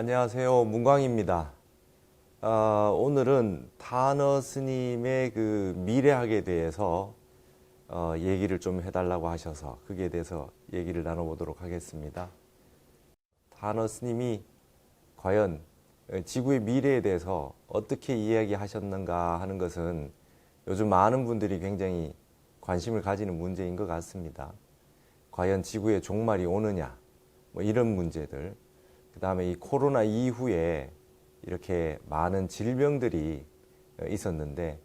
안녕하세요. 문광입니다. 오늘은 타너 스님의 그 미래학에 대해서 얘기를 좀 해달라고 하셔서 거기에 대해서 얘기를 나눠보도록 하겠습니다. 타너 스님이 과연 지구의 미래에 대해서 어떻게 이야기하셨는가 하는 것은 요즘 많은 분들이 굉장히 관심을 가지는 문제인 것 같습니다. 과연 지구의 종말이 오느냐, 뭐 이런 문제들. 그 다음에 이 코로나 이후에 이렇게 많은 질병들이 있었는데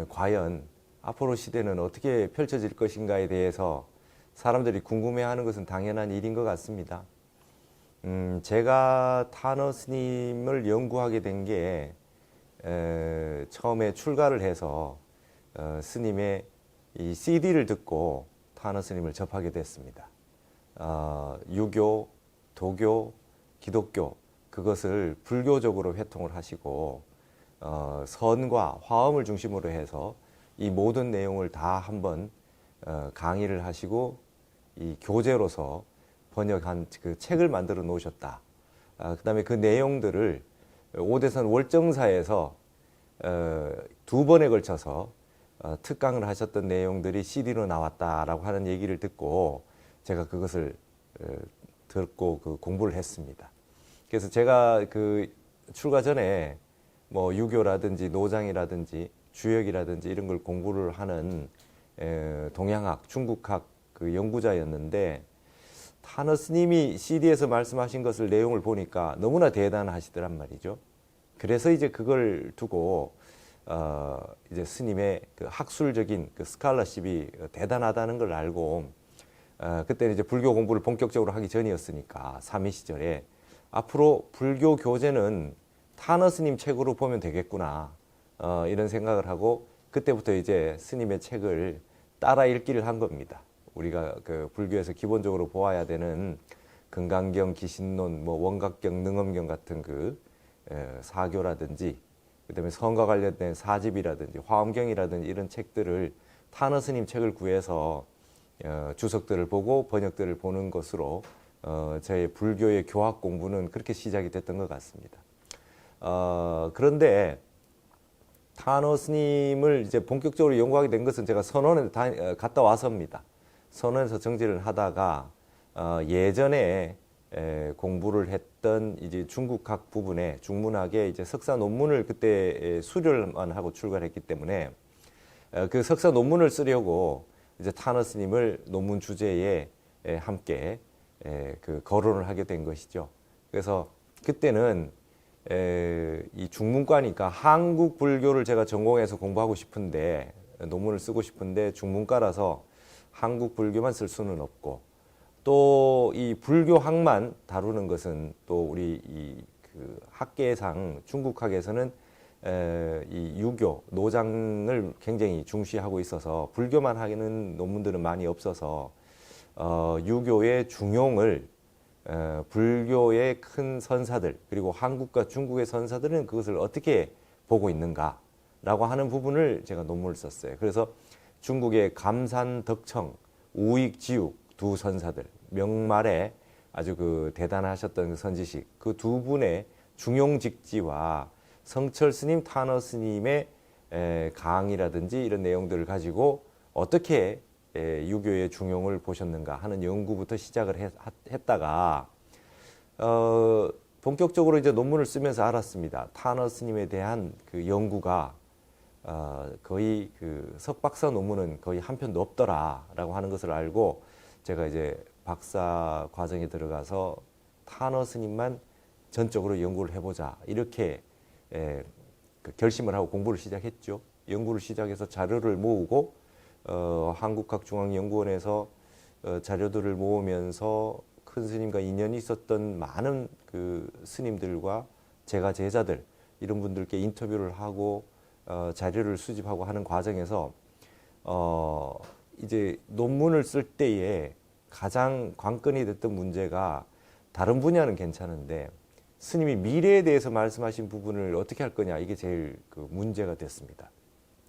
과연 앞으로 시대는 어떻게 펼쳐질 것인가에 대해서 사람들이 궁금해하는 것은 당연한 일인 것 같습니다. 제가 타너 스님을 연구하게 된 게 처음에 출가를 해서 스님의 이 CD를 듣고 타너 스님을 접하게 됐습니다. 유교, 도교, 기독교, 그것을 불교적으로 회통을 하시고 선과 화엄을 중심으로 해서 이 모든 내용을 다 한번 강의를 하시고 이 교재로서 번역한 그 책을 만들어 놓으셨다. 그 다음에 그 내용들을 오대선 월정사에서 두 번에 걸쳐서 특강을 하셨던 내용들이 CD로 나왔다라고 하는 얘기를 듣고 제가 그것을 듣고 그 공부를 했습니다. 그래서 제가 그 출가 전에 뭐 유교라든지 노장이라든지 주역이라든지 이런 걸 공부를 하는 동양학, 중국학 그 연구자였는데 타너 스님이 CD에서 말씀하신 것을 내용을 보니까 너무나 대단하시더란 말이죠. 그래서 이제 그걸 두고 이제 스님의 그 학술적인 그 스칼러십이 대단하다는 걸 알고 그때는 이제 불교 공부를 본격적으로 하기 전이었으니까 삼위 시절에 앞으로 불교 교재는 타너 스님 책으로 보면 되겠구나 이런 생각을 하고 그때부터 이제 스님의 책을 따라 읽기를 한 겁니다. 우리가 그 불교에서 기본적으로 보아야 되는 금강경, 기신론, 뭐 원각경, 능엄경 같은 그 사교라든지 그다음에 성과 관련된 사집이라든지 화엄경이라든지 이런 책들을 타너 스님 책을 구해서 주석들을 보고 번역들을 보는 것으로 저의 불교의 교학 공부는 그렇게 시작이 됐던 것 같습니다. 그런데 타너 스님을 이제 본격적으로 연구하게 된 것은 제가 선원에 갔다 와서입니다. 선원에서 정지를 하다가 예전에 공부를 했던 이제 중국학 부분에 중문학의 이제 석사 논문을 그때 수료만 하고 출가를 했기 때문에 그 석사 논문을 쓰려고 이제 타너 스님을 논문 주제에 함께 그 거론을 하게 된 것이죠. 그래서 그때는 이 중문과니까 한국 불교를 제가 전공해서 공부하고 싶은데 논문을 쓰고 싶은데 중문과라서 한국 불교만 쓸 수는 없고 또 이 불교학만 다루는 것은 또 우리 이 그 학계상 중국학에서는 이 유교, 노장을 굉장히 중시하고 있어서 불교만 하는 논문들은 많이 없어서 유교의 중용을 불교의 큰 선사들 그리고 한국과 중국의 선사들은 그것을 어떻게 보고 있는가라고 하는 부분을 제가 논문을 썼어요. 그래서 중국의 감산, 덕청, 우익, 지육 두 선사들 명말에 아주 그 대단하셨던 선지식 그 두 분의 중용직지와 성철 스님, 타너 스님의 강의라든지 이런 내용들을 가지고 어떻게 유교의 중용을 보셨는가 하는 연구부터 시작을 했다가 본격적으로 이제 논문을 쓰면서 알았습니다. 타너 스님에 대한 그 연구가 거의 그 석박사 논문은 거의 한 편도 없더라라고 하는 것을 알고 제가 이제 박사 과정에 들어가서 타너 스님만 전적으로 연구를 해보자 이렇게 그 결심을 하고 공부를 시작했죠. 연구를 시작해서 자료를 모으고 한국학중앙연구원에서 자료들을 모으면서 큰 스님과 인연이 있었던 많은 그 스님들과 제가 제자들 이런 분들께 인터뷰를 하고 자료를 수집하고 하는 과정에서 이제 논문을 쓸 때에 가장 관건이 됐던 문제가 다른 분야는 괜찮은데 스님이 미래에 대해서 말씀하신 부분을 어떻게 할 거냐 이게 제일 그 문제가 됐습니다.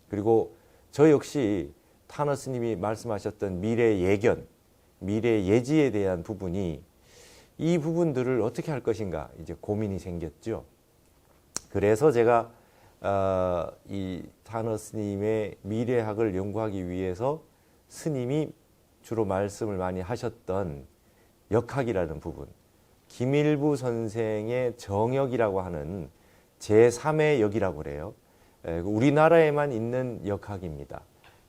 그리고 저 역시 타너 스님이 말씀하셨던 미래 예견, 미래 예지에 대한 부분이 이 부분들을 어떻게 할 것인가 이제 고민이 생겼죠. 그래서 제가 이 타너 스님의 미래학을 연구하기 위해서 스님이 주로 말씀을 많이 하셨던 역학이라는 부분, 김일부 선생의 정역이라고 하는 제3의 역이라고 그래요. 우리나라에만 있는 역학입니다.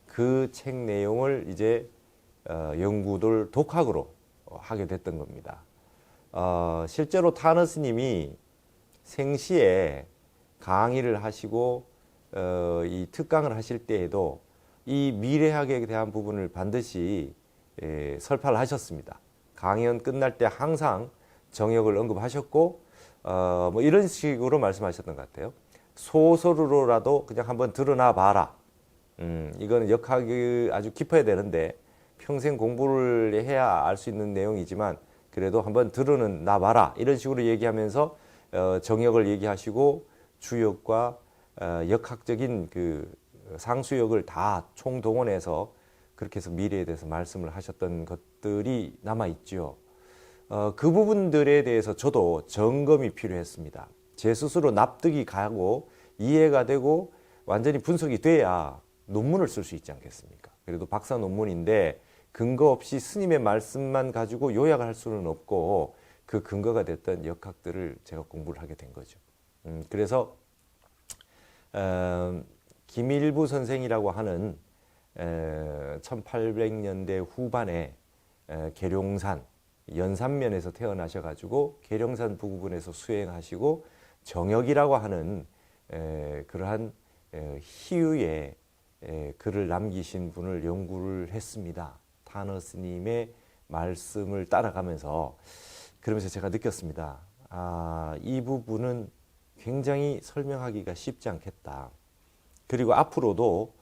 그 책 내용을 이제 연구를 독학으로 하게 됐던 겁니다. 실제로 타너 스님이 생시에 강의를 하시고 이 특강을 하실 때에도 이 미래학에 대한 부분을 반드시 설파를 하셨습니다. 강연 끝날 때 항상 정역을 언급하셨고 뭐 이런 식으로 말씀하셨던 것 같아요. 소설로라도 그냥 한번 드러나 봐라. 이거는 역학이 아주 깊어야 되는데 평생 공부를 해야 알 수 있는 내용이지만 그래도 한번 드러나 봐라. 이런 식으로 얘기하면서 정역을 얘기하시고 주역과 역학적인 그 상수역을 다 총동원해서 그렇게 해서 미래에 대해서 말씀을 하셨던 것들이 남아있죠. 그 부분들에 대해서 저도 점검이 필요했습니다. 제 스스로 납득이 가고 이해가 되고 완전히 분석이 돼야 논문을 쓸 수 있지 않겠습니까? 그래도 박사 논문인데 근거 없이 스님의 말씀만 가지고 요약을 할 수는 없고 그 근거가 됐던 역학들을 제가 공부를 하게 된 거죠. 그래서 김일부 선생이라고 하는 1800년대 후반에 계룡산 연산면에서 태어나셔가지고 계룡산 부근에서 수행하시고 정역이라고 하는 그러한 희유의 글을 남기신 분을 연구를 했습니다. 타너 스님의 말씀을 따라가면서 그러면서 제가 느꼈습니다. 이 부분은 굉장히 설명하기가 쉽지 않겠다. 그리고 앞으로도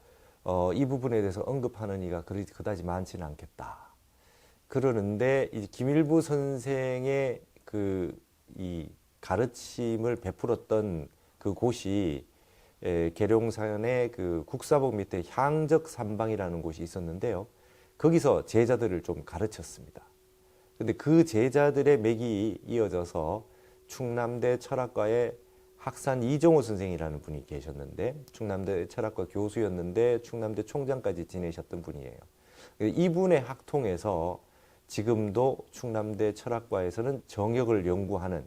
이 부분에 대해서 언급하는 이가 그다지 많지는 않겠다. 그러는데 이 김일부 선생의 이 가르침을 베풀었던 그 곳이 계룡산의 그 국사봉 밑에 향적산방이라는 곳이 있었는데요. 거기서 제자들을 좀 가르쳤습니다. 근데 그 제자들의 맥이 이어져서 충남대 철학과의 학산 이종호 선생이라는 분이 계셨는데 충남대 철학과 교수였는데 충남대 총장까지 지내셨던 분이에요. 이분의 학통에서 지금도 충남대 철학과에서는 정역을 연구하는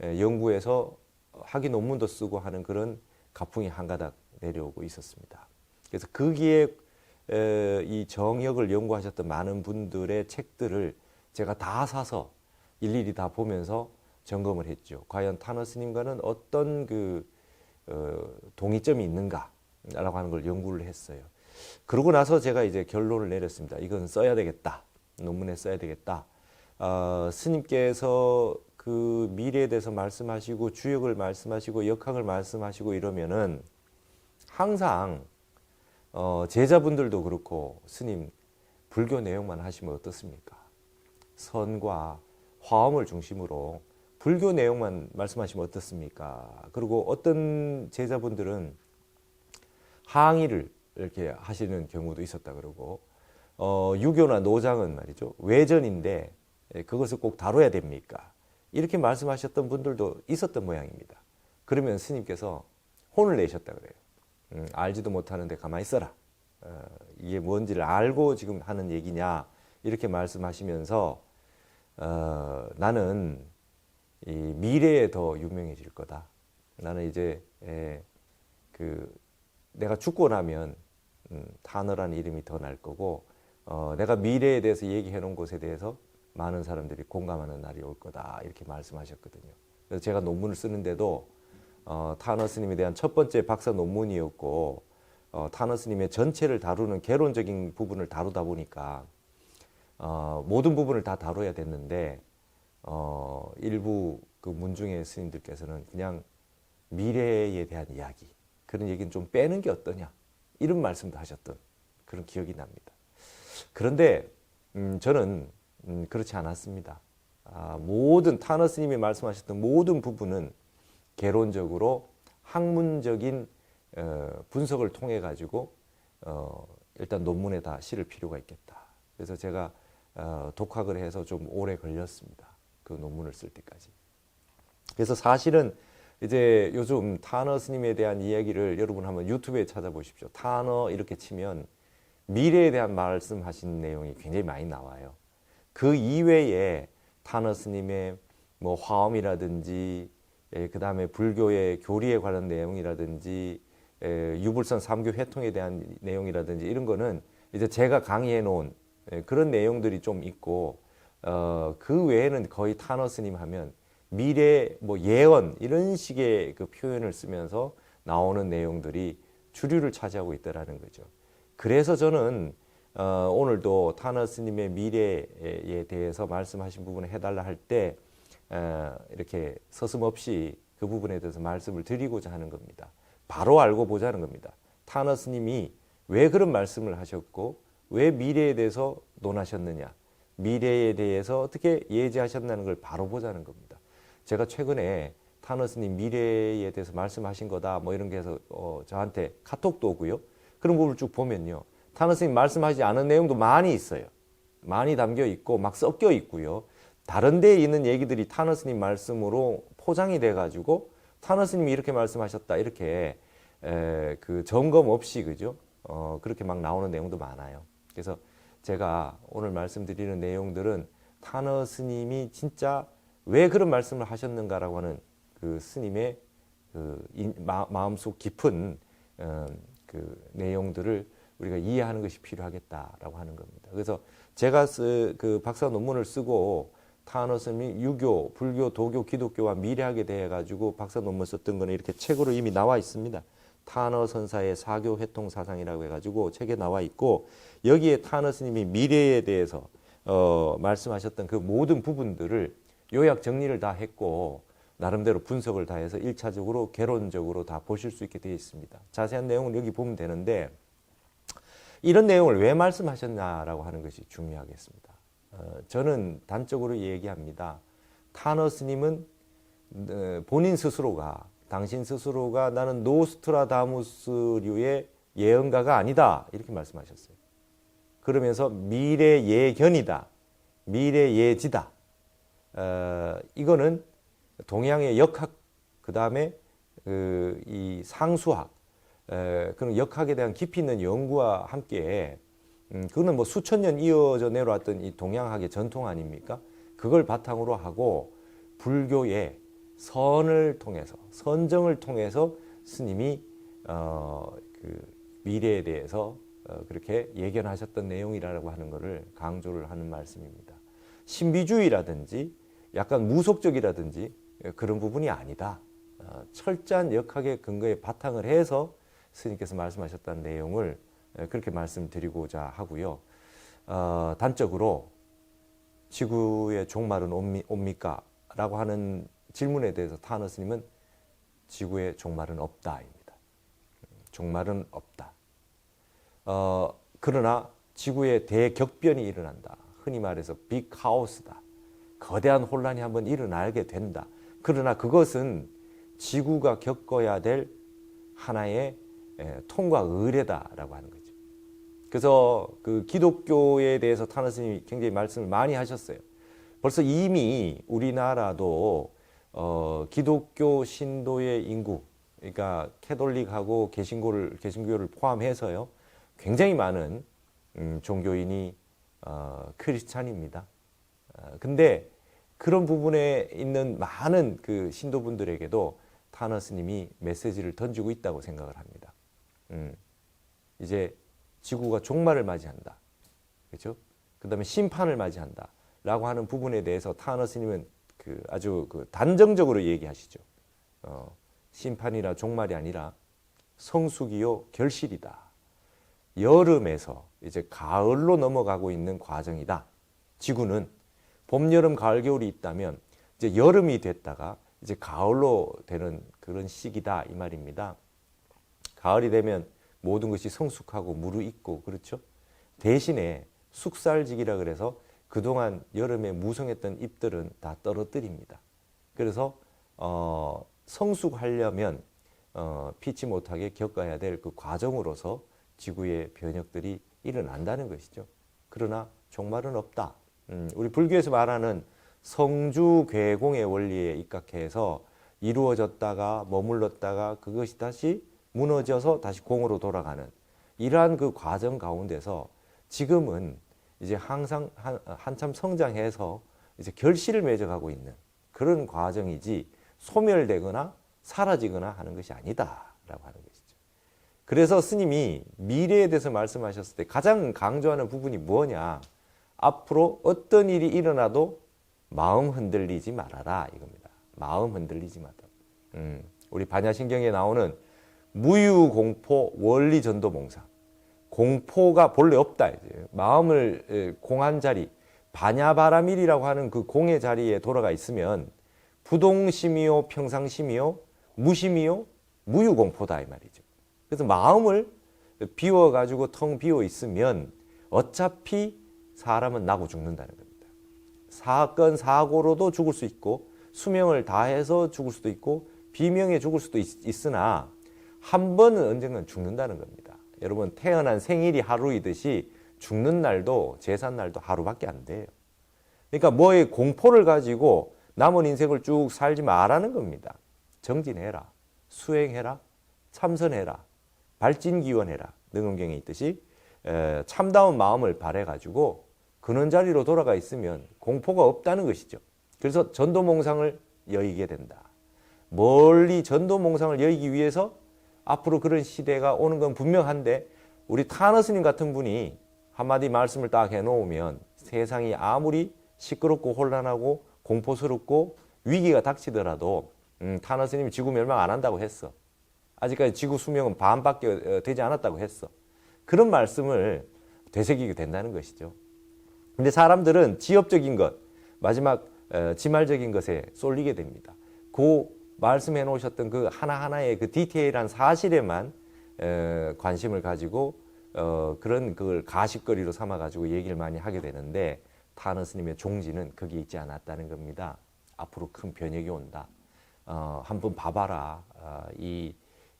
연구에서 학위 논문도 쓰고 하는 그런 가풍이 한가닥 내려오고 있었습니다. 그래서 거기에 이 정역을 연구하셨던 많은 분들의 책들을 제가 다 사서 일일이 다 보면서 점검을 했죠. 과연 타너 스님과는 어떤 동의점이 있는가라고 하는 걸 연구를 했어요. 그러고 나서 제가 이제 결론을 내렸습니다. 이건 써야 되겠다. 논문에 써야 되겠다. 스님께서 그 미래에 대해서 말씀하시고 주역을 말씀하시고 역학을 말씀하시고 이러면은 항상 제자분들도 그렇고 스님 불교 내용만 하시면 어떻습니까? 선과 화엄을 중심으로 불교 내용만 말씀하시면 어떻습니까? 그리고 어떤 제자분들은 항의를 이렇게 하시는 경우도 있었다 그러고 유교나 노장은 말이죠. 외전인데 그것을 꼭 다뤄야 됩니까? 이렇게 말씀하셨던 분들도 있었던 모양입니다. 그러면 스님께서 혼을 내셨다 그래요. 알지도 못하는데 가만히 있어라. 이게 뭔지를 알고 지금 하는 얘기냐 이렇게 말씀하시면서 나는 이 미래에 더 유명해질 거다. 나는 이제 내가 죽고 나면 타너라는 이름이 더 날 거고 내가 미래에 대해서 얘기해 놓은 것에 대해서 많은 사람들이 공감하는 날이 올 거다 이렇게 말씀하셨거든요. 그래서 제가 논문을 쓰는데도 타너 스님에 대한 첫 번째 박사 논문이었고 타너 스님의 전체를 다루는 개론적인 부분을 다루다 보니까 모든 부분을 다 다뤄야 됐는데 일부 그 문중의 스님들께서는 그냥 미래에 대한 이야기 그런 얘기는 좀 빼는 게 어떠냐 이런 말씀도 하셨던 그런 기억이 납니다. 그런데 저는 그렇지 않았습니다. 모든 타너 스님이 말씀하셨던 모든 부분은 개론적으로 학문적인 분석을 통해 가지고 일단 논문에 다 실을 필요가 있겠다. 그래서 제가 독학을 해서 좀 오래 걸렸습니다. 그 논문을 쓸 때까지. 그래서 사실은 이제 요즘 타너 스님에 대한 이야기를 여러분 한번 유튜브에 찾아보십시오. 타너 이렇게 치면 미래에 대한 말씀하신 내용이 굉장히 많이 나와요. 그 이외에 타너 스님의 뭐 화엄이라든지 그 다음에 불교의 교리에 관한 내용이라든지 유불선 삼교 회통에 대한 내용이라든지 이런 거는 이제 제가 강의해 놓은 그런 내용들이 좀 있고 그 외에는 거의 타너 스님 하면 미래 뭐 예언 이런 식의 그 표현을 쓰면서 나오는 내용들이 주류를 차지하고 있다라는 거죠. 그래서 저는 오늘도 타너 스님의 미래에 대해서 말씀하신 부분을 해달라 할 때 이렇게 서슴없이 그 부분에 대해서 말씀을 드리고자 하는 겁니다. 바로 알고 보자는 겁니다. 타너 스님이 왜 그런 말씀을 하셨고 왜 미래에 대해서 논하셨느냐, 미래에 대해서 어떻게 예지하셨다는 걸 바로 보자는 겁니다. 제가 최근에 타너 스님 미래에 대해서 말씀하신 거다 뭐 이런 게 해서 저한테 카톡도 오고요. 그런 부분을 쭉 보면요. 타너 스님 말씀하지 않은 내용도 많이 있어요. 많이 담겨 있고 막 섞여 있고요. 다른 데에 있는 얘기들이 타너 스님 말씀으로 포장이 돼가지고 타너 스님이 이렇게 말씀하셨다 이렇게 그 점검 없이 그죠? 그렇게 막 나오는 내용도 많아요. 그래서 제가 오늘 말씀드리는 내용들은 타너 스님이 진짜 왜 그런 말씀을 하셨는가라고 하는 그 스님의 그 마음속 깊은 그 내용들을 우리가 이해하는 것이 필요하겠다라고 하는 겁니다. 그래서 제가 그 박사 논문을 쓰고 타너 스님이 유교, 불교, 도교, 기독교와 미래학에 대해 가지고 박사 논문 썼던 거는 이렇게 책으로 이미 나와 있습니다. 타너 선사의 사교 회통 사상이라고 해가지고 책에 나와 있고 여기에 타너 스님이 미래에 대해서 말씀하셨던 그 모든 부분들을 요약 정리를 다 했고 나름대로 분석을 다 해서 1차적으로 개론적으로 다 보실 수 있게 되어 있습니다. 자세한 내용은 여기 보면 되는데 이런 내용을 왜 말씀하셨냐라고 하는 것이 중요하겠습니다. 저는 단적으로 얘기합니다. 타너 스님은 본인 스스로가 당신 스스로가 나는 노스트라다무스류의 예언가가 아니다 이렇게 말씀하셨어요. 그러면서 미래 예견이다, 미래 예지다. 이거는 동양의 역학 그 다음에 이 상수학 그런 역학에 대한 깊이 있는 연구와 함께 그거는 뭐 수천 년 이어져 내려왔던 이 동양학의 전통 아닙니까? 그걸 바탕으로 하고 불교의 선을 통해서 선정을 통해서 스님이 그 미래에 대해서 그렇게 예견하셨던 내용이라고 하는 것을 강조를 하는 말씀입니다. 신비주의라든지 약간 무속적이라든지 그런 부분이 아니다. 철저한 역학의 근거에 바탕을 해서 스님께서 말씀하셨다는 내용을 그렇게 말씀드리고자 하고요. 단적으로 지구의 종말은 옵니까? 라고 하는 질문에 대해서 타너 스님은 지구의 종말은 없다입니다. 종말은 없다. 그러나 지구에 대격변이 일어난다. 흔히 말해서 빅하우스다. 거대한 혼란이 한번 일어나게 된다. 그러나 그것은 지구가 겪어야 될 하나의 통과 의례다라고 하는 거죠. 그래서 그 기독교에 대해서 타너 스님이 굉장히 말씀을 많이 하셨어요. 벌써 이미 우리나라도 기독교 신도의 인구, 그러니까 캐톨릭하고 개신교를 포함해서요, 굉장히 많은 종교인이 크리스찬입니다. 근데 그런 부분에 있는 많은 그 신도분들에게도 타너 스님이 메시지를 던지고 있다고 생각을 합니다. 이제 지구가 종말을 맞이한다. 그렇죠? 그 다음에 심판을 맞이한다. 라고 하는 부분에 대해서 타너 스님은 아주 단정적으로 얘기하시죠. 심판이나 종말이 아니라 성숙이요 결실이다. 여름에서 이제 가을로 넘어가고 있는 과정이다. 지구는 봄, 여름, 가을, 겨울이 있다면 이제 여름이 됐다가 이제 가을로 되는 그런 시기다 이 말입니다. 가을이 되면 모든 것이 성숙하고 무르익고 그렇죠. 대신에 숙살직이라 그래서 그동안 여름에 무성했던 잎들은 다 떨어뜨립니다. 그래서 성숙하려면 피치 못하게 겪어야 될 그 과정으로서 지구의 변혁들이 일어난다는 것이죠. 그러나 종말은 없다. 우리 불교에서 말하는 성주 괴공의 원리에 입각해서 이루어졌다가 머물렀다가 그것이 다시 무너져서 다시 공으로 돌아가는 이러한 그 과정 가운데서 지금은 이제 항상 한참 성장해서 이제 결실을 맺어가고 있는 그런 과정이지 소멸되거나 사라지거나 하는 것이 아니다라고 하는 것이죠. 그래서 스님이 미래에 대해서 말씀하셨을 때 가장 강조하는 부분이 뭐냐? 앞으로 어떤 일이 일어나도 마음 흔들리지 말아라 이겁니다. 마음 흔들리지 마라. 우리 반야신경에 나오는 무유공포 원리전도몽상. 공포가 본래 없다. 이제. 마음을 공한 자리, 반야바라밀이라고 하는 그 공의 자리에 돌아가 있으면 부동심이요, 평상심이요, 무심이요, 무유공포다 이 말이죠. 그래서 마음을 비워가지고 텅 비워 있으면 어차피 사람은 나고 죽는다는 겁니다. 사건, 사고로도 죽을 수 있고 수명을 다해서 죽을 수도 있고 비명에 죽을 수도 있으나 한 번은 언젠간 죽는다는 겁니다. 여러분 태어난 생일이 하루이듯이 죽는 날도 제삿날도 하루밖에 안 돼요. 그러니까 뭐의 공포를 가지고 남은 인생을 쭉 살지 말라는 겁니다. 정진해라, 수행해라, 참선해라, 발진기원해라. 능엄경에 있듯이 참다운 마음을 발해가지고 근원 자리로 돌아가 있으면 공포가 없다는 것이죠. 그래서 전도몽상을 여의게 된다. 멀리 전도몽상을 여의기 위해서 앞으로 그런 시대가 오는 건 분명한데 우리 타너 스님 같은 분이 한마디 말씀을 딱 해놓으면 세상이 아무리 시끄럽고 혼란하고 공포스럽고 위기가 닥치더라도 타너 스님이 지구 멸망 안 한다고 했어. 아직까지 지구 수명은 반밖에 되지 않았다고 했어. 그런 말씀을 되새기게 된다는 것이죠. 근데 사람들은 지엽적인 것, 마지막 지말적인 것에 쏠리게 됩니다. 그 말씀해 놓으셨던 그 하나하나의 그 디테일한 사실에만 관심을 가지고 그런 그걸 가십거리로 삼아가지고 얘기를 많이 하게 되는데 타너 스님의 종지는 거기에 있지 않았다는 겁니다. 앞으로 큰 변혁이 온다. 한번 봐봐라. 이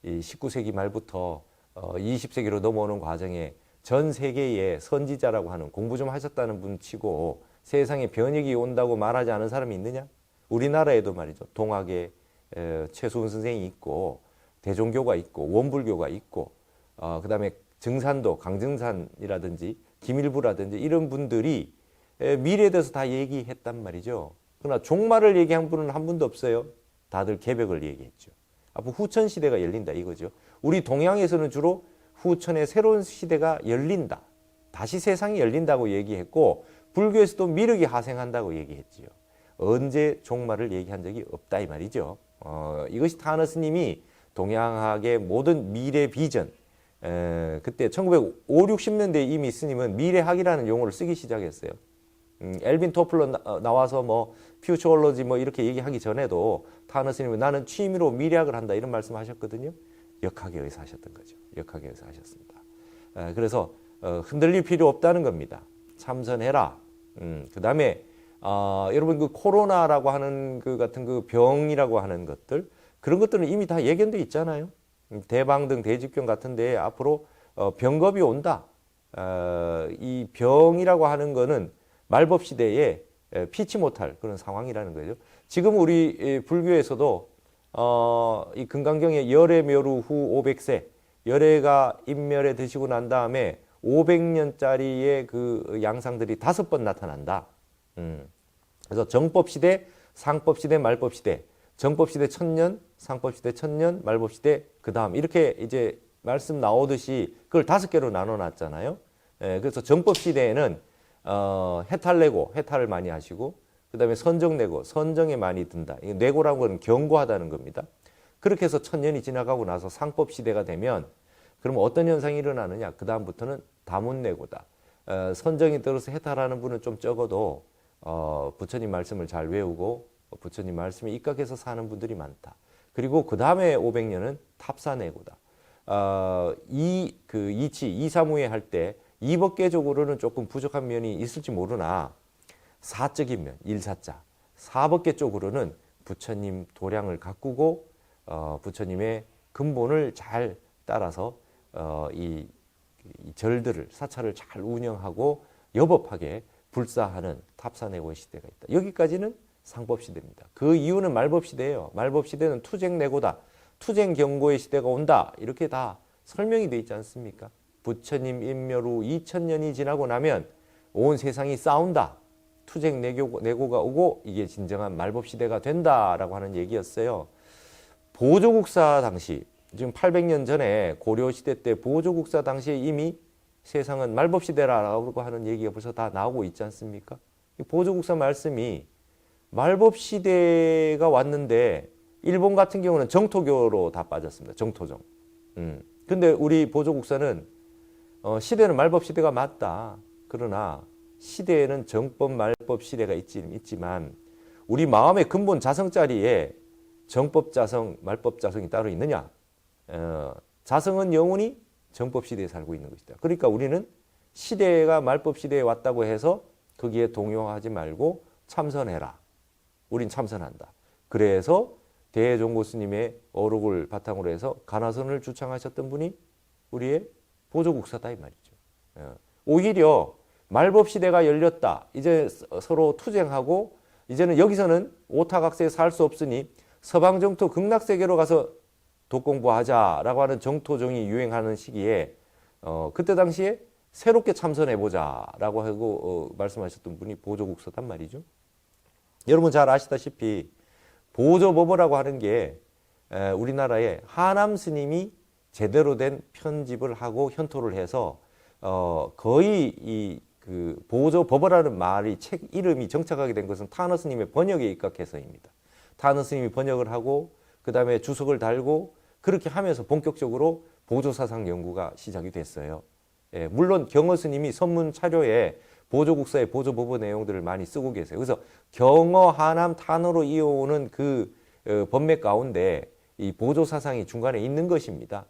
19세기 말부터 20세기로 넘어오는 과정에 전 세계의 선지자라고 하는 공부 좀 하셨다는 분 치고 세상에 변혁이 온다고 말하지 않은 사람이 있느냐? 우리나라에도 말이죠. 동학에 최수훈 선생이 있고 대종교가 있고 원불교가 있고 그 다음에 증산도 강증산이라든지 김일부라든지 이런 분들이 미래에 대해서 다 얘기했단 말이죠. 그러나 종말을 얘기한 분은 한 분도 없어요. 다들 개벽을 얘기했죠. 앞으로 후천 시대가 열린다 이거죠. 우리 동양에서는 주로 후천의 새로운 시대가 열린다. 다시 세상이 열린다고 얘기했고 불교에서도 미륵이 하생한다고 얘기했지요. 언제 종말을 얘기한 적이 없다 이 말이죠. 이것이 타너 스님이 동양학의 모든 미래 비전 그때 1950, 60년대에 이미 스님은 미래학이라는 용어를 쓰기 시작했어요. 엘빈 토플러 나와서 뭐 퓨처올로지 뭐 이렇게 얘기하기 전에도 타너 스님은 나는 취미로 미래학을 한다 이런 말씀하셨거든요. 역학에 의해서 하셨던 거죠. 역학에 의해서 하셨습니다. 그래서 흔들릴 필요 없다는 겁니다. 참선해라. 그 다음에 여러분 그 코로나라고 하는 그 같은 그 병이라고 하는 것들 그런 것들은 이미 다 예견돼 있잖아요. 대방등 대집경 같은 데에 앞으로 병겁이 온다. 이 병이라고 하는 거는 말법 시대에 피치 못할 그런 상황이라는 거죠. 지금 우리 불교에서도 이 금강경에 열애 멸후 후 500세 열애가 인멸에 드시고 난 다음에 500년짜리의 그 양상들이 5번 나타난다. 그래서 정법시대, 상법시대, 말법시대, 정법시대 1000년, 상법시대 1000년, 말법시대 그 다음 이렇게 이제 말씀 나오듯이 그걸 5개로 나눠놨잖아요. 그래서 정법시대에는 해탈내고 해탈을 많이 하시고 그 다음에 선정내고 선정에 많이 든다. 내고라는 건 경고하다는 겁니다. 그렇게 해서 1000년이 지나가고 나서 상법시대가 되면 그럼 어떤 현상이 일어나느냐. 그 다음부터는 다문내고다. 선정이 들어서 해탈하는 분은 좀 적어도 부처님 말씀을 잘 외우고 부처님 말씀에 입각해서 사는 분들이 많다. 그리고 그 다음에 500년은 탑사내고다. 이치, 이사무에 할 때 이법계적으로는 조금 부족한 면이 있을지 모르나 사적인 면, 일사자, 사법계 쪽으로는 부처님 도량을 가꾸고 부처님의 근본을 잘 따라서 이 절들을 사찰을 잘 운영하고 여법하게 불사하는 탑사내고의 시대가 있다. 여기까지는 상법시대입니다. 그 이유는 말법시대예요. 말법시대는 투쟁내고다. 투쟁경고의 시대가 온다. 이렇게 다 설명이 돼 있지 않습니까? 부처님 인멸 후 2000년이 지나고 나면 온 세상이 싸운다. 투쟁내고가 오고 이게 진정한 말법시대가 된다라고 하는 얘기였어요. 보조국사 당시, 지금 800년 전에 고려시대 때 보조국사 당시에 이미 세상은 말법시대라고 하는 얘기가 벌써 다 나오고 있지 않습니까? 보조국사 말씀이 말법시대가 왔는데 일본 같은 경우는 정토교로 다 빠졌습니다. 정토정. 근데 우리 보조국사는 시대는 말법시대가 맞다. 그러나 시대에는 정법, 말법 시대가 있지만 우리 마음의 근본 자성 자리에 정법 자성, 말법 자성이 따로 있느냐? 자성은 영원히 정법 시대에 살고 있는 것이다. 그러니까 우리는 시대가 말법 시대에 왔다고 해서 거기에 동요하지 말고 참선해라. 우린 참선한다. 그래서 대종고 스님의 어록을 바탕으로 해서 가나선을 주창하셨던 분이 우리의 보조국사다 이 말이죠. 오히려 말법 시대가 열렸다. 이제 서로 투쟁하고 이제는 여기서는 오타각세에 살 수 없으니 서방 정토 극락세계로 가서 독공부하자라고 하는 정토정이 유행하는 시기에 그때 당시에 새롭게 참선해보자라고 하고 말씀하셨던 분이 보조국사단 말이죠. 여러분 잘 아시다시피 보조법어라고 하는 게 우리나라에 하남 스님이 제대로 된 편집을 하고 현토를 해서 거의 그 보조법어라는 말이 책 이름이 정착하게 된 것은 타너 스님의 번역에 입각해서입니다. 타너 스님이 번역을 하고 그 다음에 주석을 달고 그렇게 하면서 본격적으로 보조사상 연구가 시작이 됐어요. 물론 경어 스님이 선문 차료에 보조국사의 보조법어 내용들을 많이 쓰고 계세요. 그래서 경어, 하남, 탄어로 이어오는 그 법맥 가운데 이 보조사상이 중간에 있는 것입니다.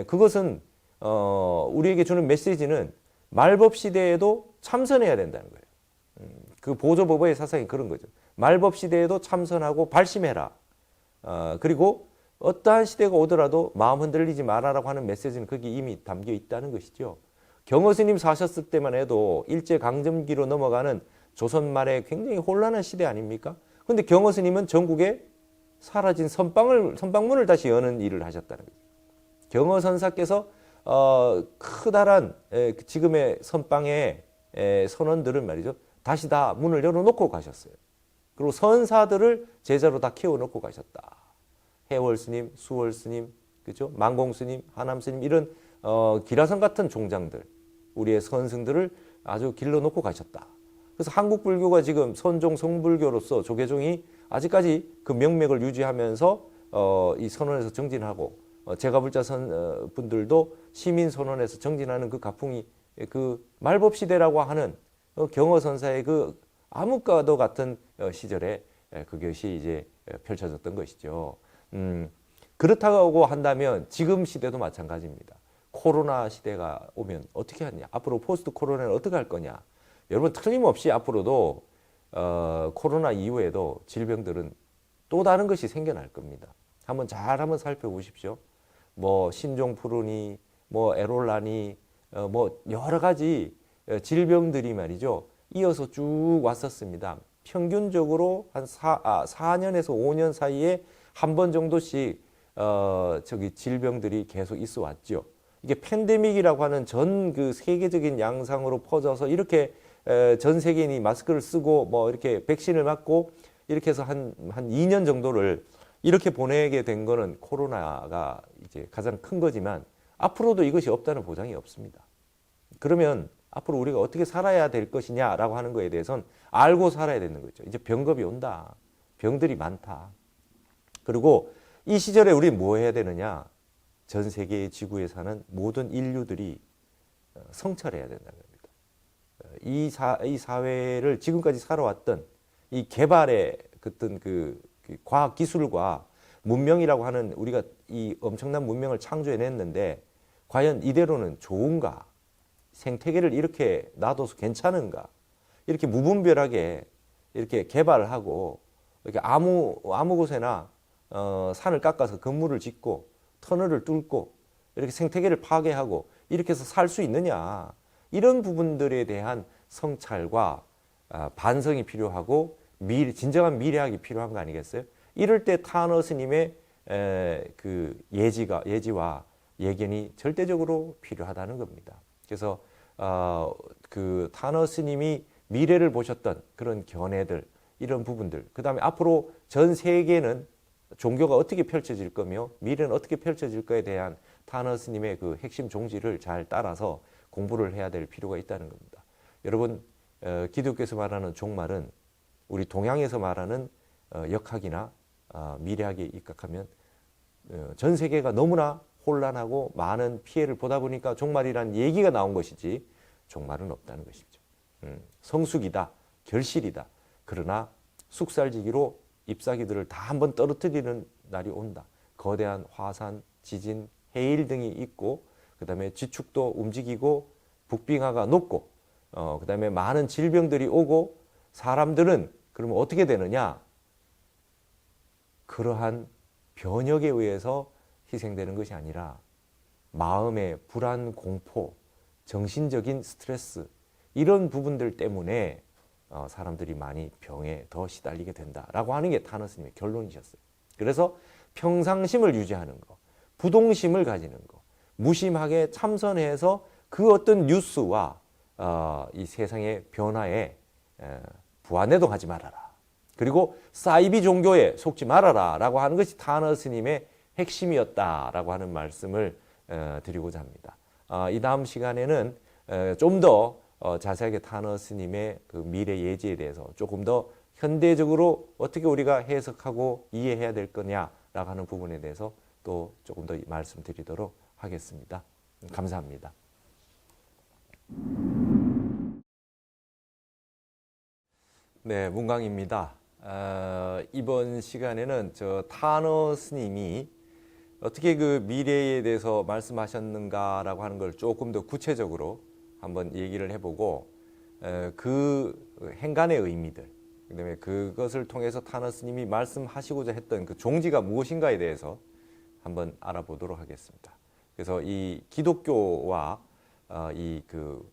그것은 우리에게 주는 메시지는 말법 시대에도 참선해야 된다는 거예요. 그 보조법어의 사상이 그런 거죠. 말법 시대에도 참선하고 발심해라. 그리고 어떠한 시대가 오더라도 마음 흔들리지 말아라고 하는 메시지는 거기 이미 담겨 있다는 것이죠. 경어 스님 사셨을 때만 해도 일제강점기로 넘어가는 조선 말에 굉장히 혼란한 시대 아닙니까? 그런데 경어 스님은 전국에 사라진 선방문을 다시 여는 일을 하셨다는 거죠. 경어 선사께서 커다란 지금의 선방의 선원들을 말이죠. 다시 다 문을 열어놓고 가셨어요. 그리고 선사들을 제자로 다 키워놓고 가셨다. 해월 스님, 수월 스님, 그죠? 만공 스님, 하남 스님 이런 기라성 같은 종장들, 우리의 선승들을 아주 길러놓고 가셨다. 그래서 한국 불교가 지금 선종 성불교로서 조계종이 아직까지 그 명맥을 유지하면서 이 선원에서 정진하고 제가불자 분들도 시민 선원에서 정진하는 그 가풍이 그 말법 시대라고 하는 경어 선사의 그 암흑과도 같은 시절에 그것이 이제 펼쳐졌던 것이죠. 그렇다고 한다면 지금 시대도 마찬가지입니다. 코로나 시대가 오면 어떻게 하냐? 앞으로 포스트 코로나는 어떻게 할 거냐? 여러분 틀림없이 앞으로도 코로나 이후에도 질병들은 또 다른 것이 생겨날 겁니다. 한번 살펴보십시오. 뭐 신종플루니, 뭐 에롤라니, 뭐 여러 가지 질병들이 말이죠. 이어서 쭉 왔었습니다. 평균적으로 한 4년에서 5년 사이에 한 번 정도씩 질병들이 계속 있어 왔죠. 이게 팬데믹이라고 하는 전 그 세계적인 양상으로 퍼져서 이렇게 전 세계인이 마스크를 쓰고 뭐 이렇게 백신을 맞고 이렇게 해서 한 2년 정도를 이렇게 보내게 된 거는 코로나가 이제 가장 큰 거지만 앞으로도 이것이 없다는 보장이 없습니다. 그러면 앞으로 우리가 어떻게 살아야 될 것이냐라고 하는 거에 대해서는 알고 살아야 되는 거죠. 이제 병겁이 온다. 병들이 많다. 그리고 이 시절에 우리 뭐 해야 되느냐? 전 세계의 지구에 사는 모든 인류들이 성찰해야 된다는 겁니다. 이 사회를 지금까지 살아왔던 이 개발의 어떤 그 과학 기술과 문명이라고 하는 우리가 이 엄청난 문명을 창조해냈는데 과연 이대로는 좋은가? 생태계를 이렇게 놔둬서 괜찮은가? 이렇게 무분별하게 이렇게 개발을 하고 이렇게 아무 곳에나 산을 깎아서 건물을 짓고 터널을 뚫고 이렇게 생태계를 파괴하고 이렇게 해서 살 수 있느냐? 이런 부분들에 대한 성찰과 반성이 필요하고 진정한 미래학이 필요한 거 아니겠어요? 이럴 때 타너 스님의 그 예지와 예견이 절대적으로 필요하다는 겁니다. 그래서 그 타너 스님이 미래를 보셨던 그런 견해들, 이런 부분들, 그 다음에 앞으로 전 세계는 종교가 어떻게 펼쳐질 거며 미래는 어떻게 펼쳐질 거에 대한 타너 스님의 그 핵심 종지를 잘 따라서 공부를 해야 될 필요가 있다는 겁니다. 여러분, 기독교에서 말하는 종말은 우리 동양에서 말하는 역학이나 미래학에 입각하면 전 세계가 너무나 혼란하고 많은 피해를 보다 보니까 종말이란 얘기가 나온 것이지 종말은 없다는 것이죠. 성숙이다, 결실이다. 그러나 숙살지기로 잎사귀들을 다 한번 떨어뜨리는 날이 온다. 거대한 화산, 지진, 해일 등이 있고 그 다음에 지축도 움직이고 북빙하가 녹고 그 다음에 많은 질병들이 오고 사람들은 그러면 어떻게 되느냐? 그러한 변혁에 의해서 희생되는 것이 아니라 마음의 불안, 공포, 정신적인 스트레스 이런 부분들 때문에 사람들이 많이 병에 더 시달리게 된다라고 하는 게 타너 스님의 결론이셨어요. 그래서 평상심을 유지하는 거, 부동심을 가지는 거, 무심하게 참선해서 그 어떤 뉴스와 이 세상의 변화에 부안해동하지 말아라. 그리고 사이비 종교에 속지 말아라 라고 하는 것이 타너 스님의 핵심이었다라고 하는 말씀을 드리고자 합니다. 이 다음 시간에는 좀 더 자세하게 타너 스님의 그 미래 예지에 대해서 조금 더 현대적으로 어떻게 우리가 해석하고 이해해야 될 거냐라고 하는 부분에 대해서 또 조금 더 말씀드리도록 하겠습니다. 감사합니다. 네, 문광입니다. 이번 시간에는 저 타너 스님이 어떻게 그 미래에 대해서 말씀하셨는가라고 하는 걸 조금 더 구체적으로 한번 얘기를 해보고 그 행간의 의미들, 그다음에 그것을 통해서 타너 스님이 말씀하시고자 했던 그 종지가 무엇인가에 대해서 한번 알아보도록 하겠습니다. 그래서 이 기독교와 이 그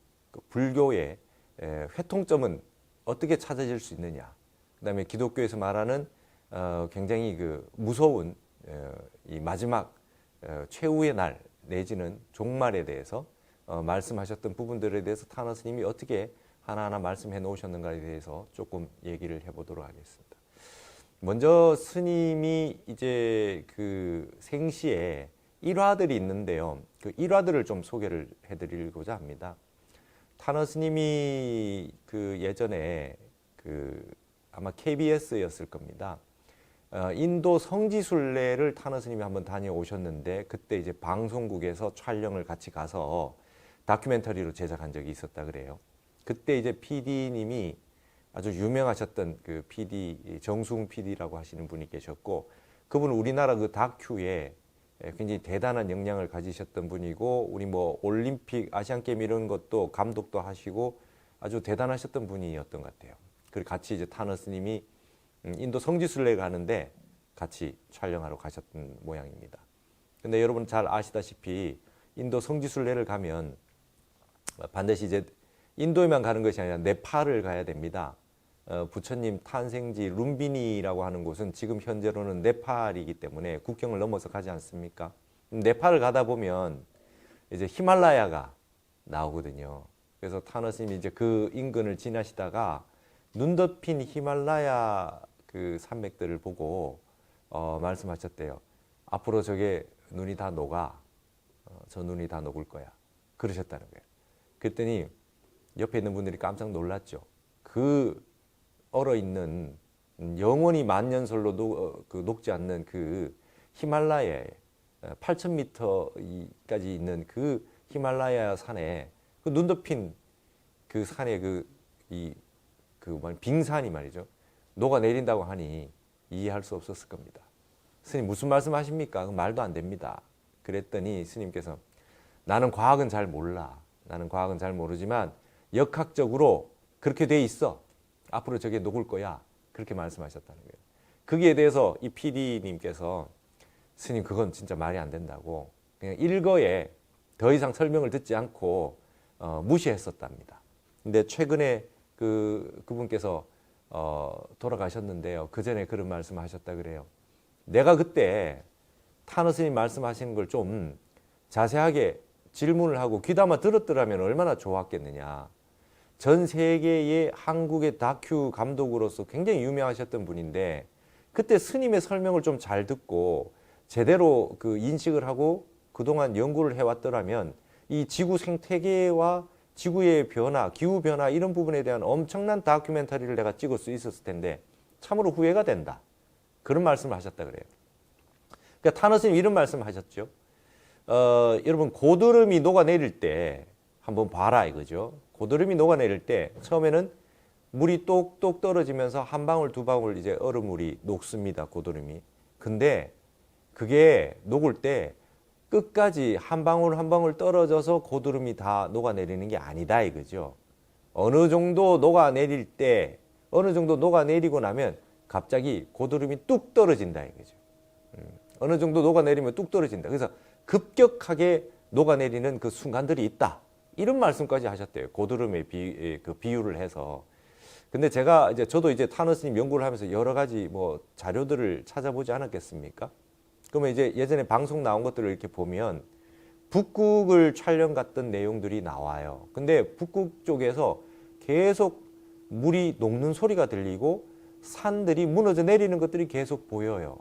불교의 회통점은 어떻게 찾아질 수 있느냐? 그다음에 기독교에서 말하는 굉장히 그 무서운 이 마지막 최후의 날 내지는 종말에 대해서 말씀하셨던 부분들에 대해서 타너 스님이 어떻게 하나하나 말씀해 놓으셨는가에 대해서 조금 얘기를 해보도록 하겠습니다. 먼저 스님이 이제 그 생시에 일화들이 있는데요. 그 일화들을 좀 소개를 해드리고자 합니다. 타너 스님이 그 예전에 그 아마 KBS였을 겁니다. 인도 성지순례를 타너 스님이 한번 다녀오셨는데 그때 이제 방송국에서 촬영을 같이 가서 다큐멘터리로 제작한 적이 있었다 그래요. 그때 이제 PD님이 아주 유명하셨던 그 PD 정수웅 PD라고 하시는 분이 계셨고 그분은 우리나라 그 다큐에 굉장히 대단한 역량을 가지셨던 분이고 우리 뭐 올림픽 아시안 게임 이런 것도 감독도 하시고 아주 대단하셨던 분이었던 것 같아요. 그리고 같이 이제 타너 스님이 인도 성지순례 가는데 같이 촬영하러 가셨던 모양입니다. 근데 여러분 잘 아시다시피 인도 성지순례를 가면 반드시 이제 인도에만 가는 것이 아니라 네팔을 가야 됩니다. 부처님 탄생지 룸비니라고 하는 곳은 지금 현재로는 네팔이기 때문에 국경을 넘어서 가지 않습니까? 네팔을 가다 보면 이제 히말라야가 나오거든요. 그래서 타너 스님이 이제 그 인근을 지나시다가 눈 덮인 히말라야 그 산맥들을 보고 말씀하셨대요. 앞으로 저게 눈이 다 녹아. 저 눈이 다 녹을 거야. 그러셨다는 거예요. 그랬더니 옆에 있는 분들이 깜짝 놀랐죠. 그 얼어있는 영원히 만년설로 녹지 않는 그 히말라야에 8,000m까지 있는 그 히말라야 산에 그 눈 덮인 그 산에 빙산이 말이죠. 녹아내린다고 하니 이해할 수 없었을 겁니다. 스님 무슨 말씀 하십니까? 그 말도 안 됩니다. 그랬더니 스님께서 나는 과학은 잘 몰라. 나는 과학은 잘 모르지만 역학적으로 그렇게 돼 있어. 앞으로 저게 녹을 거야. 그렇게 말씀하셨다는 거예요. 거기에 대해서 이 PD님께서 스님 그건 진짜 말이 안 된다고 그냥 일거에 더 이상 설명을 듣지 않고 무시했었답니다. 근데 최근에 그분께서 돌아가셨는데요. 그 전에 그런 말씀하셨다 그래요. 내가 그때 타너 스님 말씀하시는 걸 좀 자세하게 질문을 하고 귀담아 들었더라면 얼마나 좋았겠느냐. 전 세계의 한국의 다큐 감독으로서 굉장히 유명하셨던 분인데 그때 스님의 설명을 좀 잘 듣고 제대로 그 인식을 하고 그동안 연구를 해왔더라면 이 지구 생태계와 지구의 변화, 기후 변화 이런 부분에 대한 엄청난 다큐멘터리를 내가 찍을 수 있었을 텐데 참으로 후회가 된다. 그런 말씀을 하셨다 그래요. 그러니까 타너 스님 이런 말씀 하셨죠. 여러분 고드름이 녹아내릴 때 한번 봐라 이거죠. 고드름이 녹아내릴 때 처음에는 물이 똑똑 떨어지면서 한 방울 두 방울 이제 얼음물이 녹습니다. 고드름이. 근데 그게 녹을 때 끝까지 한 방울 한 방울 떨어져서 고드름이 다 녹아내리는 게 아니다 이거죠. 어느 정도 녹아내릴 때 어느 정도 녹아내리고 나면 갑자기 고드름이 뚝 떨어진다 이거죠. 어느 정도 녹아내리면 뚝 떨어진다. 그래서 급격하게 녹아내리는 그 순간들이 있다. 이런 말씀까지 하셨대요. 고드름의 비유를 해서. 근데 제가 저도 타너 스님 연구를 하면서 여러 가지 뭐 자료들을 찾아보지 않았겠습니까? 그러면 이제 예전에 방송 나온 것들을 이렇게 보면 북극을 촬영 갔던 내용들이 나와요. 근데 북극 쪽에서 계속 물이 녹는 소리가 들리고 산들이 무너져 내리는 것들이 계속 보여요.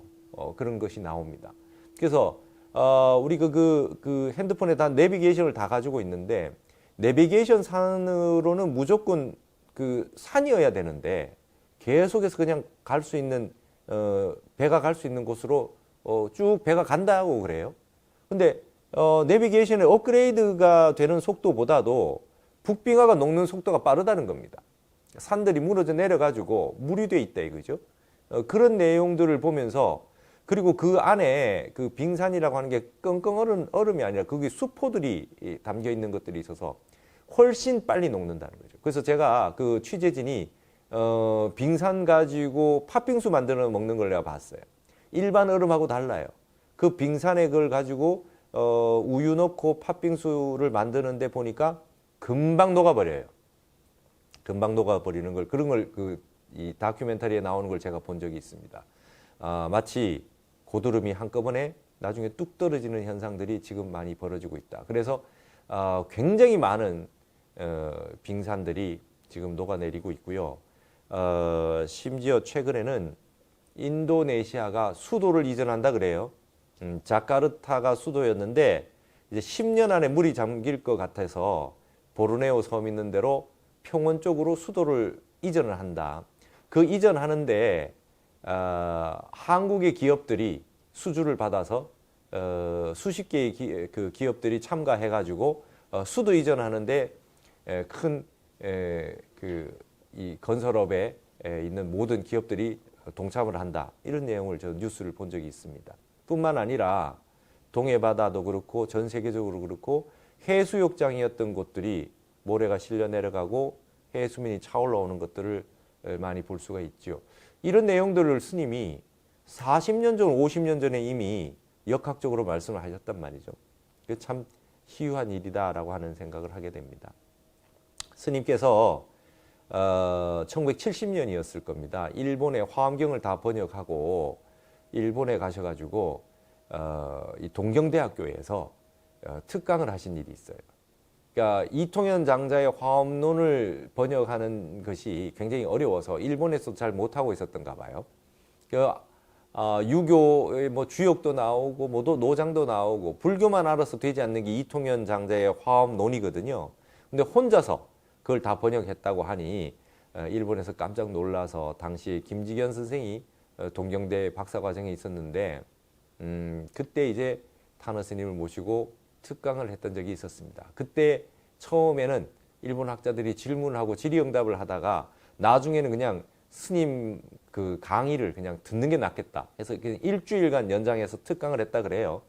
그런 것이 나옵니다. 그래서 우리 그 핸드폰에 다 내비게이션을 다 가지고 있는데 내비게이션 산으로는 무조건 그 산이어야 되는데 계속해서 그냥 갈 수 있는 배가 갈 수 있는 곳으로 쭉 배가 간다고 그래요. 근데 내비게이션의 업그레이드가 되는 속도보다도 북빙하가 녹는 속도가 빠르다는 겁니다. 산들이 무너져 내려가지고 물이 돼 있다 이거죠. 그런 내용들을 보면서 그리고 그 안에 그 빙산이라고 하는 게 끙끙 얼음이 아니라 거기 수포들이 담겨 있는 것들이 있어서 훨씬 빨리 녹는다는 거죠. 그래서 제가 그 취재진이 빙산 가지고 팥빙수 만들어 먹는 걸 내가 봤어요. 일반 얼음하고 달라요. 그 빙산의 걸 가지고 우유 넣고 팥빙수를 만드는데 보니까 금방 녹아버려요. 금방 녹아버리는 걸 그런 걸 이 다큐멘터리에 나오는 걸 제가 본 적이 있습니다. 마치 고드름이 한꺼번에 나중에 뚝 떨어지는 현상들이 지금 많이 벌어지고 있다. 그래서 굉장히 많은 빙산들이 지금 녹아내리고 있고요. 심지어 최근에는 인도네시아가 수도를 이전한다 그래요. 자카르타가 수도였는데 이제 10년 안에 물이 잠길 것 같아서 보르네오 섬 있는 대로 평원 쪽으로 수도를 이전을 한다. 그 이전하는데 한국의 기업들이 수주를 받아서 수십 개의 그 기업들이 참가해가지고 수도 이전하는데 큰 이 건설업에 있는 모든 기업들이 동참을 한다. 이런 내용을 저 뉴스를 본 적이 있습니다. 뿐만 아니라 동해바다도 그렇고 전 세계적으로 그렇고 해수욕장이었던 곳들이 모래가 실려 내려가고 해수면이 차올라오는 것들을 많이 볼 수가 있죠. 이런 내용들을 스님이 40년 전, 50년 전에 이미 역학적으로 말씀을 하셨단 말이죠. 참 희유한 일이다라고 하는 생각을 하게 됩니다. 스님께서 1970년이었을 겁니다. 일본의 화엄경을 다 번역하고 일본에 가셔가지고 이 동경대학교에서 특강을 하신 일이 있어요. 그러니까 이통현 장자의 화엄론을 번역하는 것이 굉장히 어려워서 일본에서 잘 못하고 있었던가 봐요. 유교의 뭐 주역도 나오고 뭐 노장도 나오고 불교만 알아서 되지 않는 게 이통현 장자의 화엄론이거든요. 근데 혼자서 그걸 다 번역했다고 하니 일본에서 깜짝 놀라서 당시 김지견 선생이 동경대 박사과정에 있었는데 그때 이제 타너 스님을 모시고 특강을 했던 적이 있었습니다. 그때 처음에는 일본 학자들이 질문하고 질의응답을 하다가 나중에는 그냥 스님 그 강의를 그냥 듣는 게 낫겠다 해서 일주일간 연장해서 특강을 했다 그래요.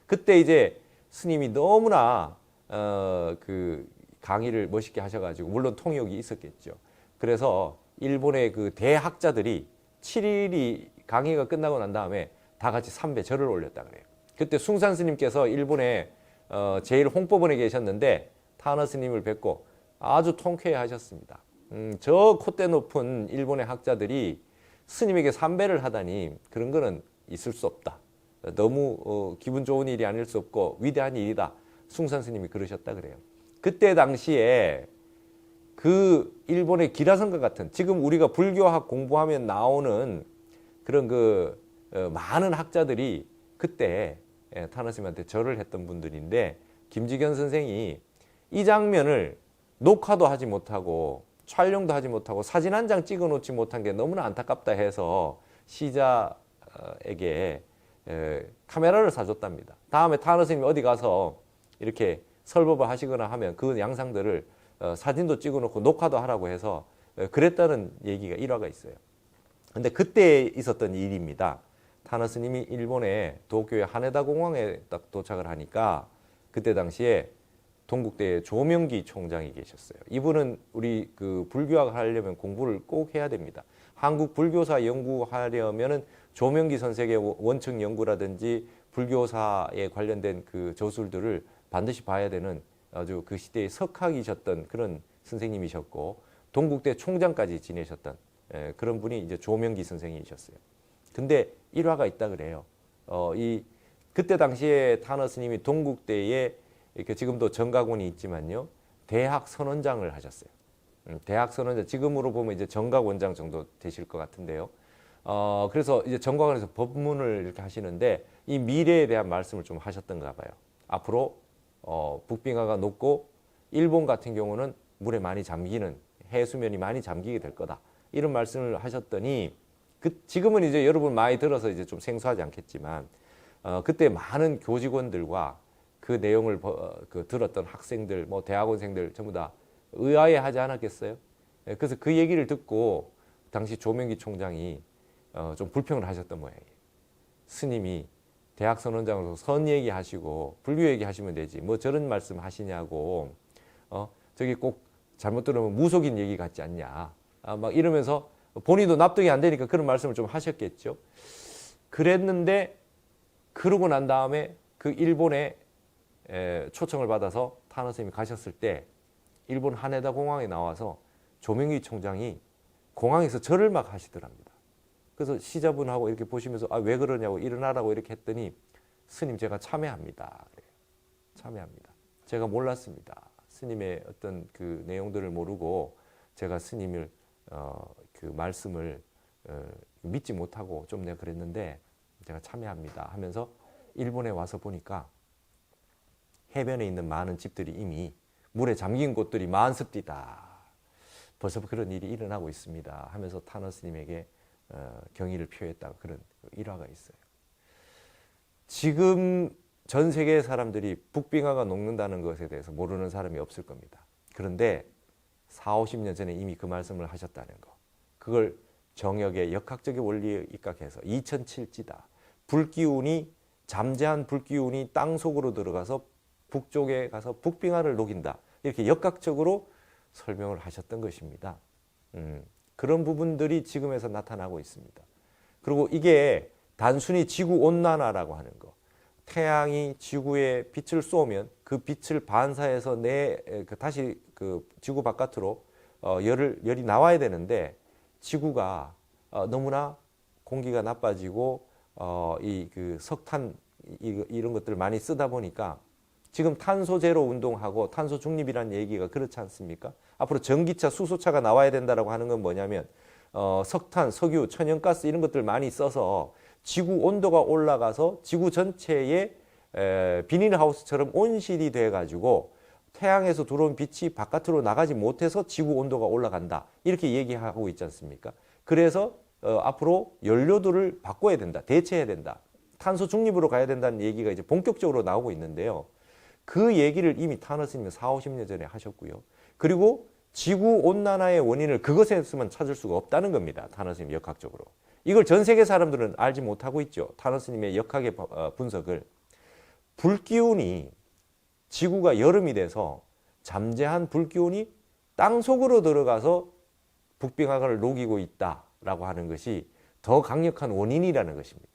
그때 이제 스님이 너무나 그 강의를 멋있게 하셔가지고 물론 통역이 있었겠죠. 그래서 일본의 그 대학자들이 7일이 강의가 끝나고 난 다음에 다 같이 삼배 절을 올렸다 그래요. 그때 숭산 스님께서 일본에 제일 홍법원에 계셨는데 타너 스님을 뵙고 아주 통쾌해 하셨습니다. 저 콧대 높은 일본의 학자들이 스님에게 삼배를 하다니 그런 거는 있을 수 없다. 너무 기분 좋은 일이 아닐 수 없고 위대한 일이다. 숭산 스님이 그러셨다 그래요. 그때 당시에 그 일본의 기라성과 같은 지금 우리가 불교학 공부하면 나오는 그런 많은 학자들이 그때 타나 스님한테 절을 했던 분들인데 김지견 선생이 이 장면을 녹화도 하지 못하고 촬영도 하지 못하고 사진 한 장 찍어 놓지 못한 게 너무나 안타깝다 해서 시자에게 카메라를 사줬답니다. 다음에 타나 스님이 어디 가서 이렇게 설법을 하시거나 하면 그 양상들을 사진도 찍어 놓고 녹화도 하라고 해서 그랬다는 얘기가 일화가 있어요. 근데 그때 있었던 일입니다. 타나 스님이 일본의 도쿄의 하네다 공항에 딱 도착을 하니까 그때 당시에 동국대의 조명기 총장이 계셨어요. 이분은 우리 불교학을 하려면 공부를 꼭 해야 됩니다. 한국 불교사 연구하려면은 조명기 선생의 원청 연구라든지 불교사에 관련된 그 저술들을 반드시 봐야 되는 아주 그 시대의 석학이셨던 그런 선생님이셨고 동국대 총장까지 지내셨던 그런 분이 이제 조명기 선생이셨어요. 근데 일화가 있다 그래요. 그때 당시에 타나 스님이 동국대에 이렇게 지금도 정각원이 있지만요, 대학 선원장을 하셨어요. 대학 선원장, 지금으로 보면 이제 정각원장 정도 되실 것 같은데요. 그래서 이제 정각원에서 법문을 이렇게 하시는데 이 미래에 대한 말씀을 좀 하셨던가 봐요. 앞으로 북빙하가 높고 일본 같은 경우는 물에 많이 잠기는 해수면이 많이 잠기게 될 거다. 이런 말씀을 하셨더니 지금은 이제 여러분 많이 들어서 이제 좀 생소하지 않겠지만 그때 많은 교직원들과 그 내용을 들었던 학생들, 뭐 대학원생들 전부 다 의아해하지 않았겠어요? 그래서 그 얘기를 듣고 당시 조명기 총장이 좀 불평을 하셨던 모양이에요. 스님이 대학 선원장으로서 선 얘기하시고 불교 얘기하시면 되지 뭐 저런 말씀 하시냐고 저기 꼭 잘못 들으면 무속인 얘기 같지 않냐 막 이러면서 본인도 납득이 안 되니까 그런 말씀을 좀 하셨겠죠. 그랬는데 그러고 난 다음에 그 일본에 초청을 받아서 타나 스님이 가셨을 때 일본 하네다 공항에 나와서 조명기 총장이 공항에서 절을 막 하시더랍니다. 그래서 시자분하고 이렇게 보시면서 왜 그러냐고 일어나라고 이렇게 했더니 스님 제가 참회합니다. 참회합니다. 제가 몰랐습니다. 스님의 어떤 그 내용들을 모르고 제가 스님을 그 말씀을 믿지 못하고 좀 내가 그랬는데 제가 참회합니다 하면서 일본에 와서 보니까 해변에 있는 많은 집들이 이미 물에 잠긴 곳들이 많습니다. 벌써 그런 일이 일어나고 있습니다 하면서 타나 스님에게 경의를 표했다가 그런 일화가 있어요. 지금 전 세계 사람들이 북빙하가 녹는다는 것에 대해서 모르는 사람이 없을 겁니다. 그런데 40, 50년 전에 이미 그 말씀을 하셨다는 거. 그걸 정역의 역학적인 원리에 입각해서 2007지다. 불기운이 잠재한 불기운이 땅 속으로 들어가서 북쪽에 가서 북빙하를 녹인다. 이렇게 역학적으로 설명을 하셨던 것입니다. 그런 부분들이 지금에서 나타나고 있습니다. 그리고 이게 단순히 지구온난화라고 하는 거. 태양이 지구에 빛을 쏘면 그 빛을 반사해서 다시 그 지구 바깥으로 열이 나와야 되는데 지구가 너무나 공기가 나빠지고 그 석탄 이런 것들을 많이 쓰다 보니까 지금 탄소 제로 운동하고 탄소 중립이라는 얘기가 그렇지 않습니까? 앞으로 전기차, 수소차가 나와야 된다라고 하는 건 뭐냐면 석탄, 석유, 천연가스 이런 것들 많이 써서 지구 온도가 올라가서 지구 전체에 비닐하우스처럼 온실이 돼가지고 태양에서 들어온 빛이 바깥으로 나가지 못해서 지구 온도가 올라간다. 이렇게 얘기하고 있지 않습니까? 그래서 앞으로 연료들을 바꿔야 된다. 대체해야 된다. 탄소 중립으로 가야 된다는 얘기가 이제 본격적으로 나오고 있는데요. 그 얘기를 이미 타나 스님은 40, 50년 전에 하셨고요. 그리고 지구 온난화의 원인을 그것에서만 찾을 수가 없다는 겁니다. 타나 스님 역학적으로. 이걸 전 세계 사람들은 알지 못하고 있죠. 타나 스님의 역학의 분석을. 불기운이 지구가 여름이 돼서 잠재한 불기운이 땅속으로 들어가서 북빙하가를 녹이고 있다라고 하는 것이 더 강력한 원인이라는 것입니다.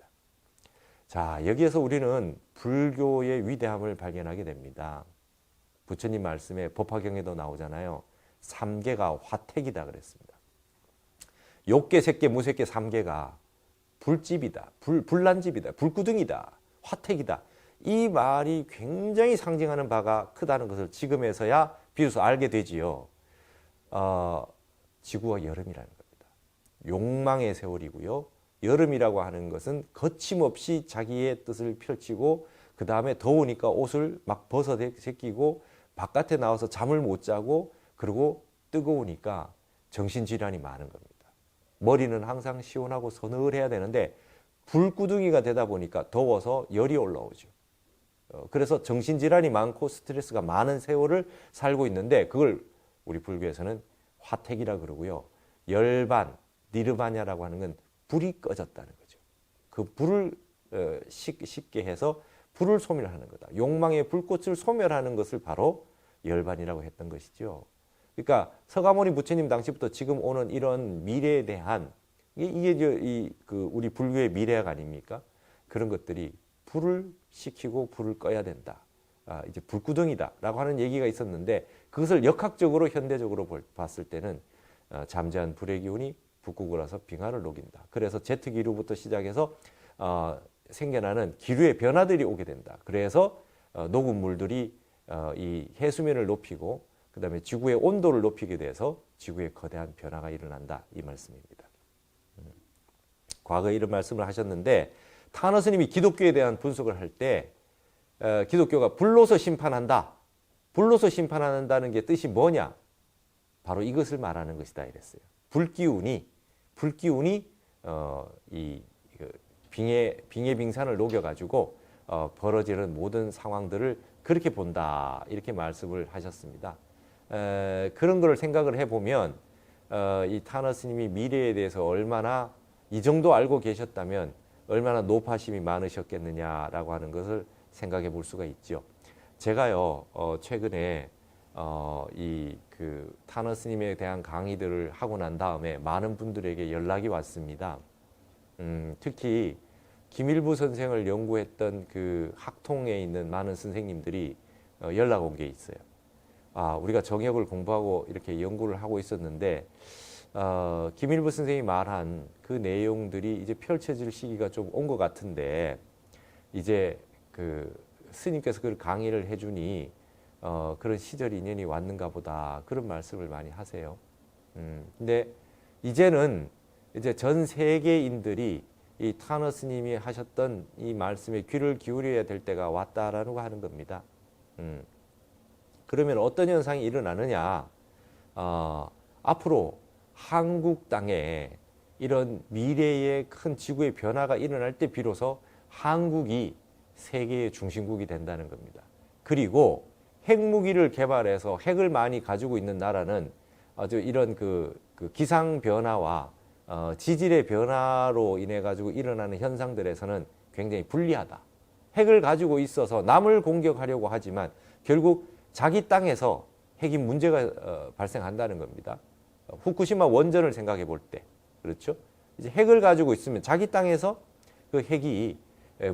자, 여기에서 우리는 불교의 위대함을 발견하게 됩니다. 부처님 말씀에 법화경에도 나오잖아요. 삼계가 화택이다 그랬습니다. 욕계, 색계, 무색계, 삼계가 불집이다, 불난집이다, 불구덩이다, 화택이다. 이 말이 굉장히 상징하는 바가 크다는 것을 지금에서야 비로소 알게 되지요. 지구와 여름이라는 겁니다. 욕망의 세월이고요. 여름이라고 하는 것은 거침없이 자기의 뜻을 펼치고 그 다음에 더우니까 옷을 막 벗어 제끼고 바깥에 나와서 잠을 못 자고 그리고 뜨거우니까 정신질환이 많은 겁니다. 머리는 항상 시원하고 서늘해야 되는데 불구덩이가 되다 보니까 더워서 열이 올라오죠. 그래서 정신질환이 많고 스트레스가 많은 세월을 살고 있는데 그걸 우리 불교에서는 화택이라 그러고요. 열반, 니르바냐라고 하는 건 불이 꺼졌다는 거죠. 그 불을 쉽게 해서 불을 소멸하는 거다. 욕망의 불꽃을 소멸하는 것을 바로 열반이라고 했던 것이죠. 그러니까 서가모니 부처님 당시부터 지금 오는 이런 미래에 대한 이게 우리 불교의 미래학 아닙니까? 그런 것들이 불을 식히고 불을 꺼야 된다. 이제 불구덩이다라고 하는 얘기가 있었는데 그것을 역학적으로 현대적으로 봤을 때는 잠재한 불의 기운이 북극을 와서 빙하를 녹인다. 그래서 제트 기류부터 시작해서 생겨나는 기류의 변화들이 오게 된다. 그래서 녹은 물들이 이 해수면을 높이고 그다음에 지구의 온도를 높이게 돼서 지구에 거대한 변화가 일어난다. 이 말씀입니다. 과거에 이런 말씀을 하셨는데 타너 스님이 기독교에 대한 분석을 할 때 기독교가 불로서 심판한다. 불로서 심판한다는 게 뜻이 뭐냐? 바로 이것을 말하는 것이다 이랬어요. 불기운이 이 빙의빙산을 녹여가지고 벌어지는 모든 상황들을 그렇게 본다 이렇게 말씀을 하셨습니다. 그런 걸 생각을 해보면 이 타너 스님이 미래에 대해서 얼마나 이 정도 알고 계셨다면 얼마나 노파심이 많으셨겠느냐라고 하는 것을 생각해 볼 수가 있죠. 제가요 최근에 타너 스님에 대한 강의들을 하고 난 다음에 많은 분들에게 연락이 왔습니다. 특히 김일부 선생을 연구했던 그 학통에 있는 많은 선생님들이 연락 온 게 있어요. 우리가 정역을 공부하고 이렇게 연구를 하고 있었는데 김일부 선생이 말한 그 내용들이 이제 펼쳐질 시기가 좀 온 것 같은데 이제 그 스님께서 그 강의를 해주니 그런 시절 인연이 왔는가 보다 그런 말씀을 많이 하세요. 근데 이제는 이제 전 세계인들이 이 타너 스님이 하셨던 이 말씀에 귀를 기울여야 될 때가 왔다라고 하는 겁니다. 그러면 어떤 현상이 일어나느냐? 앞으로 한국 땅에 이런 미래의 큰 지구의 변화가 일어날 때 비로소 한국이 세계의 중심국이 된다는 겁니다. 그리고 핵무기를 개발해서 핵을 많이 가지고 있는 나라는 아주 이런 그 기상 변화와 지질의 변화로 인해 가지고 일어나는 현상들에서는 굉장히 불리하다. 핵을 가지고 있어서 남을 공격하려고 하지만 결국 자기 땅에서 핵이 문제가 발생한다는 겁니다. 후쿠시마 원전을 생각해 볼 때, 그렇죠? 이제 핵을 가지고 있으면 자기 땅에서 그 핵이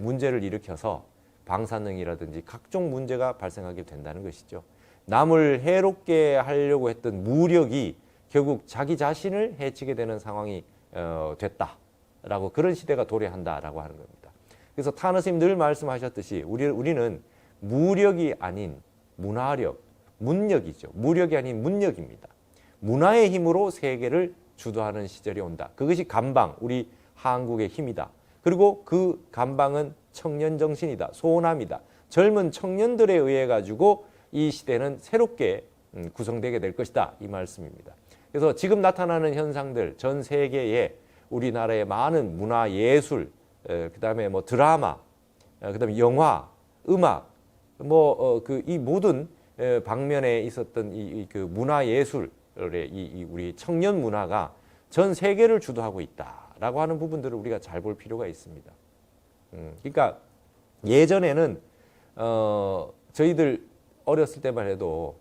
문제를 일으켜서 방사능이라든지 각종 문제가 발생하게 된다는 것이죠. 남을 해롭게 하려고 했던 무력이 결국 자기 자신을 해치게 되는 상황이 됐다라고 그런 시대가 도래한다라고 하는 겁니다. 그래서 타너 스님 늘 말씀하셨듯이 우리는 무력이 아닌 문화력, 문력이죠. 무력이 아닌 문력입니다. 문화의 힘으로 세계를 주도하는 시절이 온다. 그것이 감방, 우리 한국의 힘이다. 그리고 그 감방은 청년 정신이다. 소원함이다. 젊은 청년들에 의해 가지고 이 시대는 새롭게 구성되게 될 것이다. 이 말씀입니다. 그래서 지금 나타나는 현상들, 전 세계에 우리나라의 많은 문화, 예술, 그다음에 뭐 드라마, 그다음에 영화, 음악, 이 모든 방면에 있었던 그 문화 예술의 우리 청년 문화가 전 세계를 주도하고 있다라고 하는 부분들을 우리가 잘 볼 필요가 있습니다. 그러니까 예전에는 저희들 어렸을 때만 해도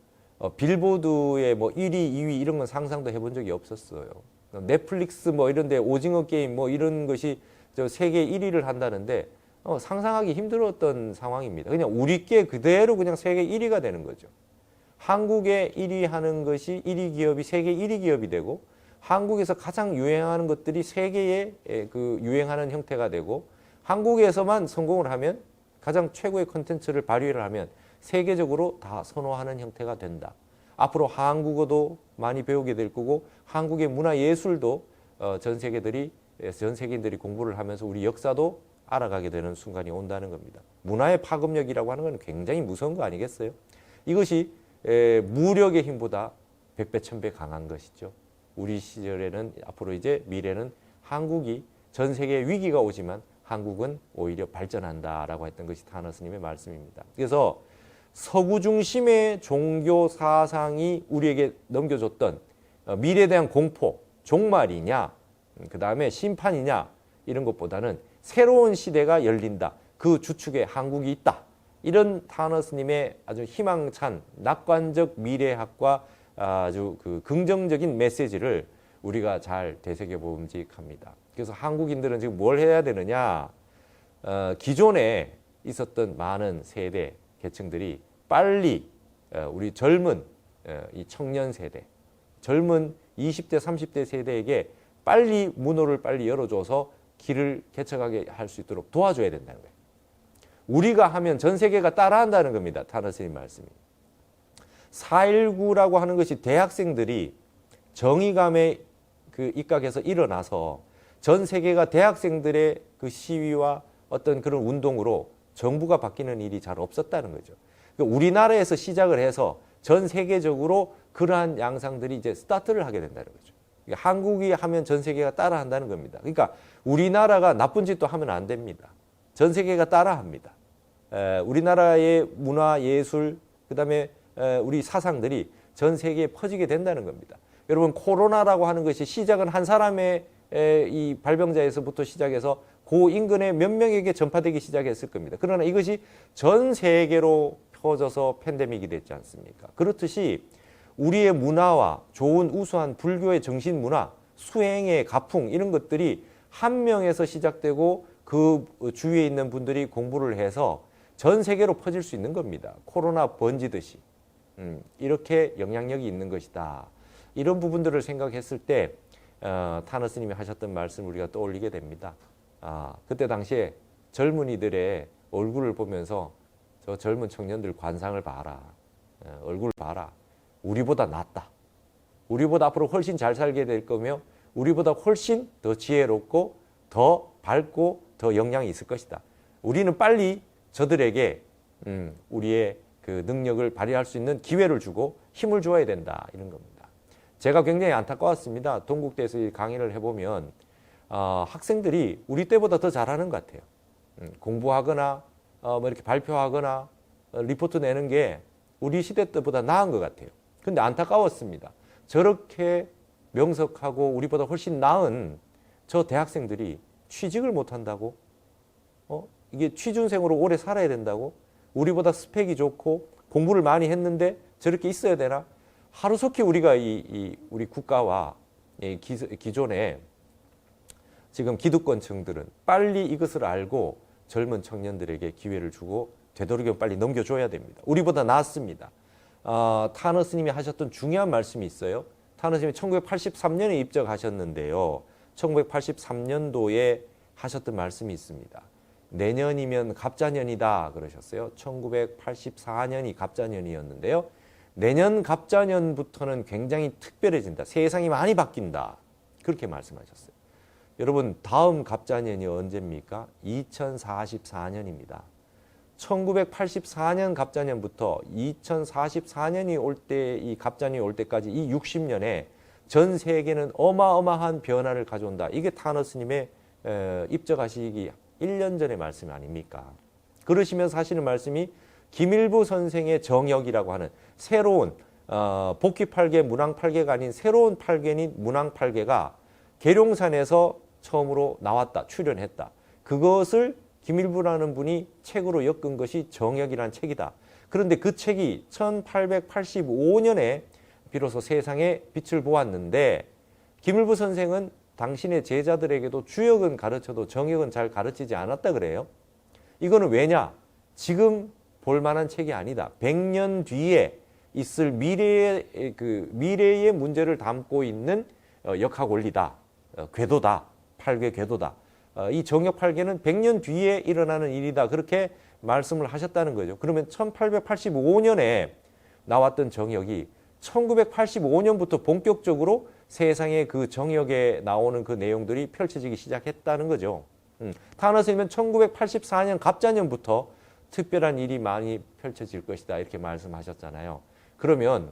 빌보드의 뭐 1위, 2위 이런 건 상상도 해본 적이 없었어요. 넷플릭스 뭐 이런 데 오징어 게임 뭐 이런 것이 저 세계 1위를 한다는데 상상하기 힘들었던 상황입니다. 그냥 우리께 그대로 그냥 세계 1위가 되는 거죠. 한국에 1위 하는 것이 1위 기업이 세계 1위 기업이 되고 한국에서 가장 유행하는 것들이 세계에 그 유행하는 형태가 되고 한국에서만 성공을 하면 가장 최고의 콘텐츠를 발휘를 하면 세계적으로 다 선호하는 형태가 된다. 앞으로 한국어도 많이 배우게 될 거고 한국의 문화 예술도 전 세계인들이 공부를 하면서 우리 역사도 알아가게 되는 순간이 온다는 겁니다. 문화의 파급력이라고 하는 건 굉장히 무서운 거 아니겠어요? 이것이 무력의 힘보다 100배, 1000배 강한 것이죠. 우리 시절에는 앞으로 이제 미래는 한국이 전 세계에 위기가 오지만 한국은 오히려 발전한다라고 했던 것이 타너 스님의 말씀입니다. 그래서 서구 중심의 종교 사상이 우리에게 넘겨줬던 미래에 대한 공포, 종말이냐, 그 다음에 심판이냐 이런 것보다는 새로운 시대가 열린다. 그 주축에 한국이 있다. 이런 타너 스님의 아주 희망찬 낙관적 미래학과 아주 그 긍정적인 메시지를 우리가 잘 되새겨 보험직합니다. 그래서 한국인들은 지금 뭘 해야 되느냐? 기존에 있었던 많은 세대 계층들이 빨리 우리 젊은 이 청년 세대, 젊은 20대, 30대 세대에게 빨리 문호를 빨리 열어줘서 길을 개척하게 할 수 있도록 도와줘야 된다는 거예요. 우리가 하면 전 세계가 따라한다는 겁니다. 타너 스님 말씀이. 4.19라고 하는 것이 대학생들이 정의감에 그 입각해서 일어나서 전 세계가 대학생들의 그 시위와 어떤 그런 운동으로 정부가 바뀌는 일이 잘 없었다는 거죠. 그러니까 우리나라에서 시작을 해서 전 세계적으로 그러한 양상들이 이제 스타트를 하게 된다는 거죠. 그러니까 한국이 하면 전 세계가 따라한다는 겁니다. 그러니까 우리나라가 나쁜 짓도 하면 안 됩니다. 전 세계가 따라합니다. 우리나라의 문화, 예술, 그다음에 우리 사상들이 전 세계에 퍼지게 된다는 겁니다. 여러분 코로나라고 하는 것이 시작은 한 사람의 이 발병자에서부터 시작해서 그 인근의 몇 명에게 전파되기 시작했을 겁니다. 그러나 이것이 전 세계로 퍼져서 팬데믹이 됐지 않습니까? 그렇듯이 우리의 문화와 좋은 우수한 불교의 정신 문화, 수행의 가풍 이런 것들이 한 명에서 시작되고 그 주위에 있는 분들이 공부를 해서 전 세계로 퍼질 수 있는 겁니다. 코로나 번지듯이. 이렇게 영향력이 있는 것이다. 이런 부분들을 생각했을 때 타너 스님이 하셨던 말씀을 우리가 떠올리게 됩니다. 그때 당시에 젊은이들의 얼굴을 보면서 저 젊은 청년들 관상을 봐라. 얼굴을 봐라. 우리보다 낫다. 우리보다 앞으로 훨씬 잘 살게 될 거며 우리보다 훨씬 더 지혜롭고 더 밝고 더 영향이 있을 것이다. 우리는 빨리 저들에게 우리의 그 능력을 발휘할 수 있는 기회를 주고 힘을 줘야 된다. 이런 겁니다. 제가 굉장히 안타까웠습니다. 동국대에서 강의를 해보면 학생들이 우리 때보다 더 잘하는 것 같아요. 공부하거나 뭐 이렇게 발표하거나 리포트 내는 게 우리 시대 때보다 나은 것 같아요. 근데 안타까웠습니다. 저렇게 명석하고 우리보다 훨씬 나은 저 대학생들이 취직을 못한다고? 이게 취준생으로 오래 살아야 된다고? 우리보다 스펙이 좋고 공부를 많이 했는데 저렇게 있어야 되나? 하루속히 우리가 우리 국가와 기존의 지금 기득권층들은 빨리 이것을 알고 젊은 청년들에게 기회를 주고 되도록이면 빨리 넘겨줘야 됩니다. 우리보다 낫습니다. 타너 스님이 하셨던 중요한 말씀이 있어요. 타너 스님이 1983년에 입적하셨는데요. 1983년도에 하셨던 말씀이 있습니다. 내년이면 갑자년이다 그러셨어요. 1984년이 갑자년이었는데요. 내년 갑자년부터는 굉장히 특별해진다. 세상이 많이 바뀐다. 그렇게 말씀하셨어요. 여러분 다음 갑자년이 언제입니까? 2044년입니다. 1984년 갑자년부터 2044년이 올 때, 이 갑자년이 올 때까지 이 60년에 전 세계는 어마어마한 변화를 가져온다. 이게 타너 스님의 입적하시기 1년 전의 말씀 아닙니까? 그러시면서 하시는 말씀이 김일부 선생의 정역이라고 하는 새로운 복귀팔계, 문왕팔계가 아닌 새로운 팔계인 문왕팔계가 계룡산에서 처음으로 나왔다, 출현했다. 그것을 김일부라는 분이 책으로 엮은 것이 정역이라는 책이다. 그런데 그 책이 1885년에 비로소 세상에 빛을 보았는데 김일부 선생은 당신의 제자들에게도 주역은 가르쳐도 정역은 잘 가르치지 않았다 그래요. 이거는 왜냐? 지금 볼만한 책이 아니다. 100년 뒤에 있을 미래의 문제를 담고 있는 역학 원리다. 궤도다. 8개 궤도다. 이 정역 8개는 100년 뒤에 일어나는 일이다. 그렇게 말씀을 하셨다는 거죠. 그러면 1885년에 나왔던 정역이 1985년부터 본격적으로 세상에 그 정역에 나오는 그 내용들이 펼쳐지기 시작했다는 거죠. 타너 스님은 1984년 갑자년부터 특별한 일이 많이 펼쳐질 것이다 이렇게 말씀하셨잖아요. 그러면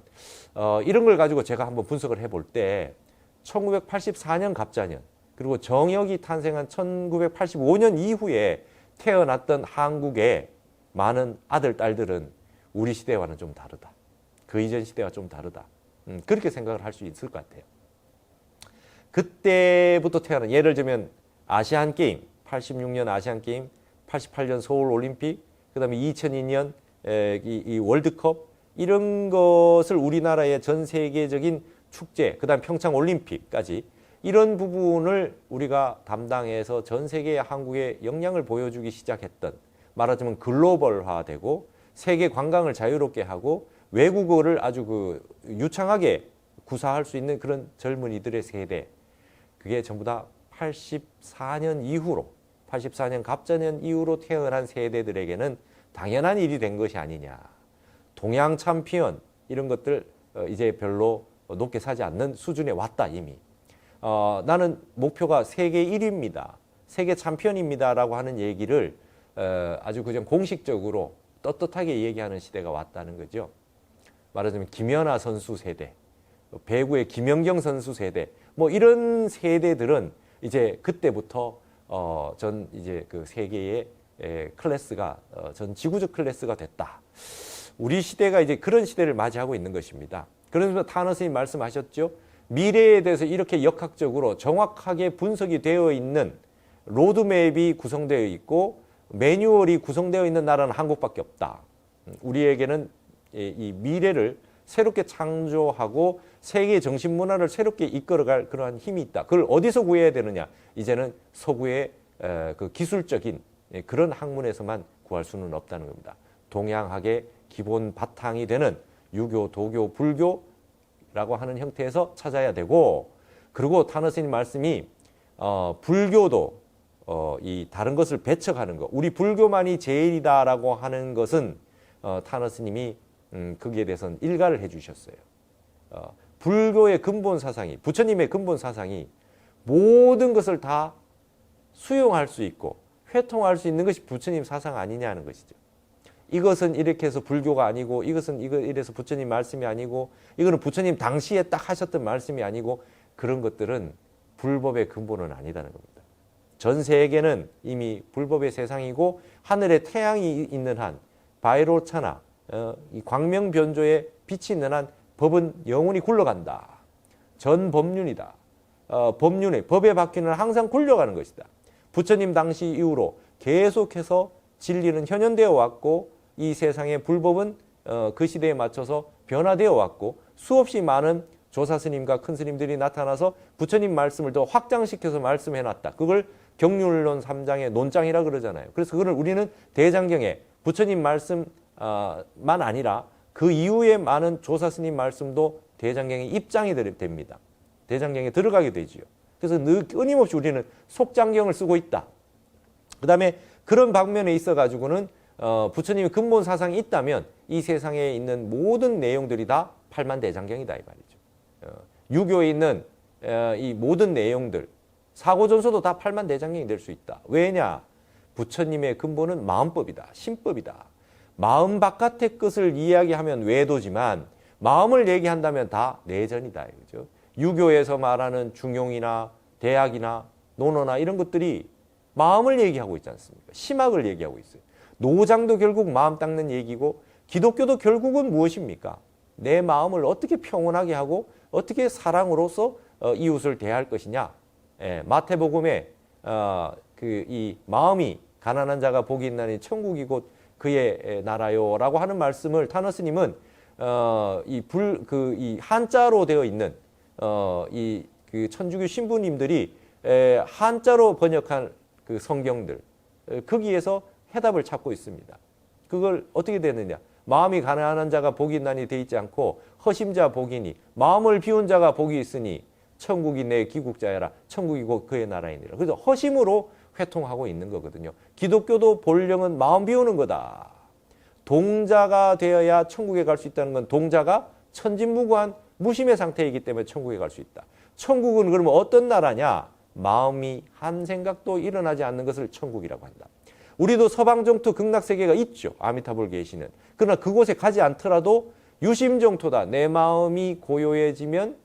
이런 걸 가지고 제가 한번 분석을 해볼 때 1984년 갑자년 그리고 정역이 탄생한 1985년 이후에 태어났던 한국의 많은 아들, 딸들은 우리 시대와는 좀 다르다. 그 이전 시대와 좀 다르다. 그렇게 생각을 할 수 있을 것 같아요. 그때부터 태어난 예를 들면 아시안게임, 86년 아시안게임, 88년 서울올림픽, 그 다음에 2002년 이 월드컵 이런 것을 우리나라의 전 세계적인 축제, 그 다음 평창올림픽까지 이런 부분을 우리가 담당해서 전 세계의 한국에 영향을 보여주기 시작했던 말하자면 글로벌화되고 세계 관광을 자유롭게 하고 외국어를 아주 유창하게 구사할 수 있는 그런 젊은이들의 세대 그게 전부 다 84년 이후로 84년 갑자년 이후로 태어난 세대들에게는 당연한 일이 된 것이 아니냐. 동양 챔피언 이런 것들 이제 별로 높게 사지 않는 수준에 왔다 이미. 나는 목표가 세계 1위입니다. 세계 챔피언입니다. 라고 하는 얘기를 아주 그냥 공식적으로 떳떳하게 얘기하는 시대가 왔다는 거죠. 말하자면 김연아 선수 세대, 배구의 김연경 선수 세대, 뭐 이런 세대들은 이제 그때부터 전 이제 그 세계의 클래스가 전 지구적 클래스가 됐다. 우리 시대가 이제 그런 시대를 맞이하고 있는 것입니다. 그러면서 타너 스님 말씀하셨죠. 미래에 대해서 이렇게 역학적으로 정확하게 분석이 되어 있는 로드맵이 구성되어 있고 매뉴얼이 구성되어 있는 나라는 한국밖에 없다. 우리에게는 이 미래를 새롭게 창조하고 세계의 정신문화를 새롭게 이끌어갈 그러한 힘이 있다. 그걸 어디서 구해야 되느냐? 이제는 서구의 그 기술적인 그런 학문에서만 구할 수는 없다는 겁니다. 동양학의 기본 바탕이 되는 유교, 도교, 불교라고 하는 형태에서 찾아야 되고 그리고 타너 스님 말씀이 불교도 이 다른 것을 배척하는 것, 우리 불교만이 제일이다라고 하는 것은 타너 스님이 거기에 대해서는 일가를 해주셨어요. 불교의 근본 사상이, 부처님의 근본 사상이 모든 것을 다 수용할 수 있고 회통할 수 있는 것이 부처님 사상 아니냐는 것이죠. 이것은 이렇게 해서 불교가 아니고 이것은 이래서 부처님 말씀이 아니고 이거는 부처님 당시에 딱 하셨던 말씀이 아니고 그런 것들은 불법의 근본은 아니다는 겁니다. 전 세계는 이미 불법의 세상이고 하늘에 태양이 있는 한 바이로차나 이 광명변조에 빛이 있는 한 법은 영원히 굴러간다. 전법륜이다. 법에 바뀌는 항상 굴러가는 것이다. 부처님 당시 이후로 계속해서 진리는 현현되어 왔고 이 세상의 불법은 그 시대에 맞춰서 변화되어 왔고 수없이 많은 조사스님과 큰 스님들이 나타나서 부처님 말씀을 더 확장시켜서 말씀해놨다. 그걸 경륜론 3장의 논장이라 그러잖아요. 그래서 그걸 우리는 대장경에 부처님 말씀만 아니라 그 이후에 많은 조사스님 말씀도 대장경에 입장이 됩니다. 대장경에 들어가게 되지요. 그래서 늘 끊임없이 우리는 속장경을 쓰고 있다. 그 다음에 그런 방면에 있어가지고는 부처님의 근본 사상이 있다면 이 세상에 있는 모든 내용들이 다 팔만대장경이다 이 말이죠. 유교에 있는 이 모든 내용들, 사고전서도 다 팔만대장경이 될 수 있다. 왜냐? 부처님의 근본은 마음법이다. 신법이다. 마음 바깥의 것을 이야기하면 외도지만 마음을 얘기한다면 다 내전이다. 그죠? 유교에서 말하는 중용이나 대학이나 논어나 이런 것들이 마음을 얘기하고 있지 않습니까? 심학을 얘기하고 있어요. 노장도 결국 마음 닦는 얘기고 기독교도 결국은 무엇입니까? 내 마음을 어떻게 평온하게 하고 어떻게 사랑으로서 이웃을 대할 것이냐. 마태복음에 이 마음이 가난한 자가 복이 있나니 천국이 곧 그의 나라요라고 하는 말씀을 타너 스님은 이 한자로 되어 있는 그 천주교 신부님들이 한자로 번역한 그 성경들 거기에서 해답을 찾고 있습니다. 그걸 어떻게 되느냐? 마음이 가난한 자가 복이 있나니 돼 있지 않고 허심자 복이니 마음을 비운 자가 복이 있으니 천국이 내 기국자여라. 천국이 곧 그의 나라이니라. 그래서 허심으로 회통하고 있는 거거든요. 기독교도 본령은 마음 비우는 거다. 동자가 되어야 천국에 갈 수 있다는 건 동자가 천진무구한 무심의 상태이기 때문에 천국에 갈 수 있다. 천국은 그러면 어떤 나라냐? 마음이 한 생각도 일어나지 않는 것을 천국이라고 한다. 우리도 서방정토 극락세계가 있죠. 아미타불 계시는. 그러나 그곳에 가지 않더라도 유심정토다. 내 마음이 고요해지면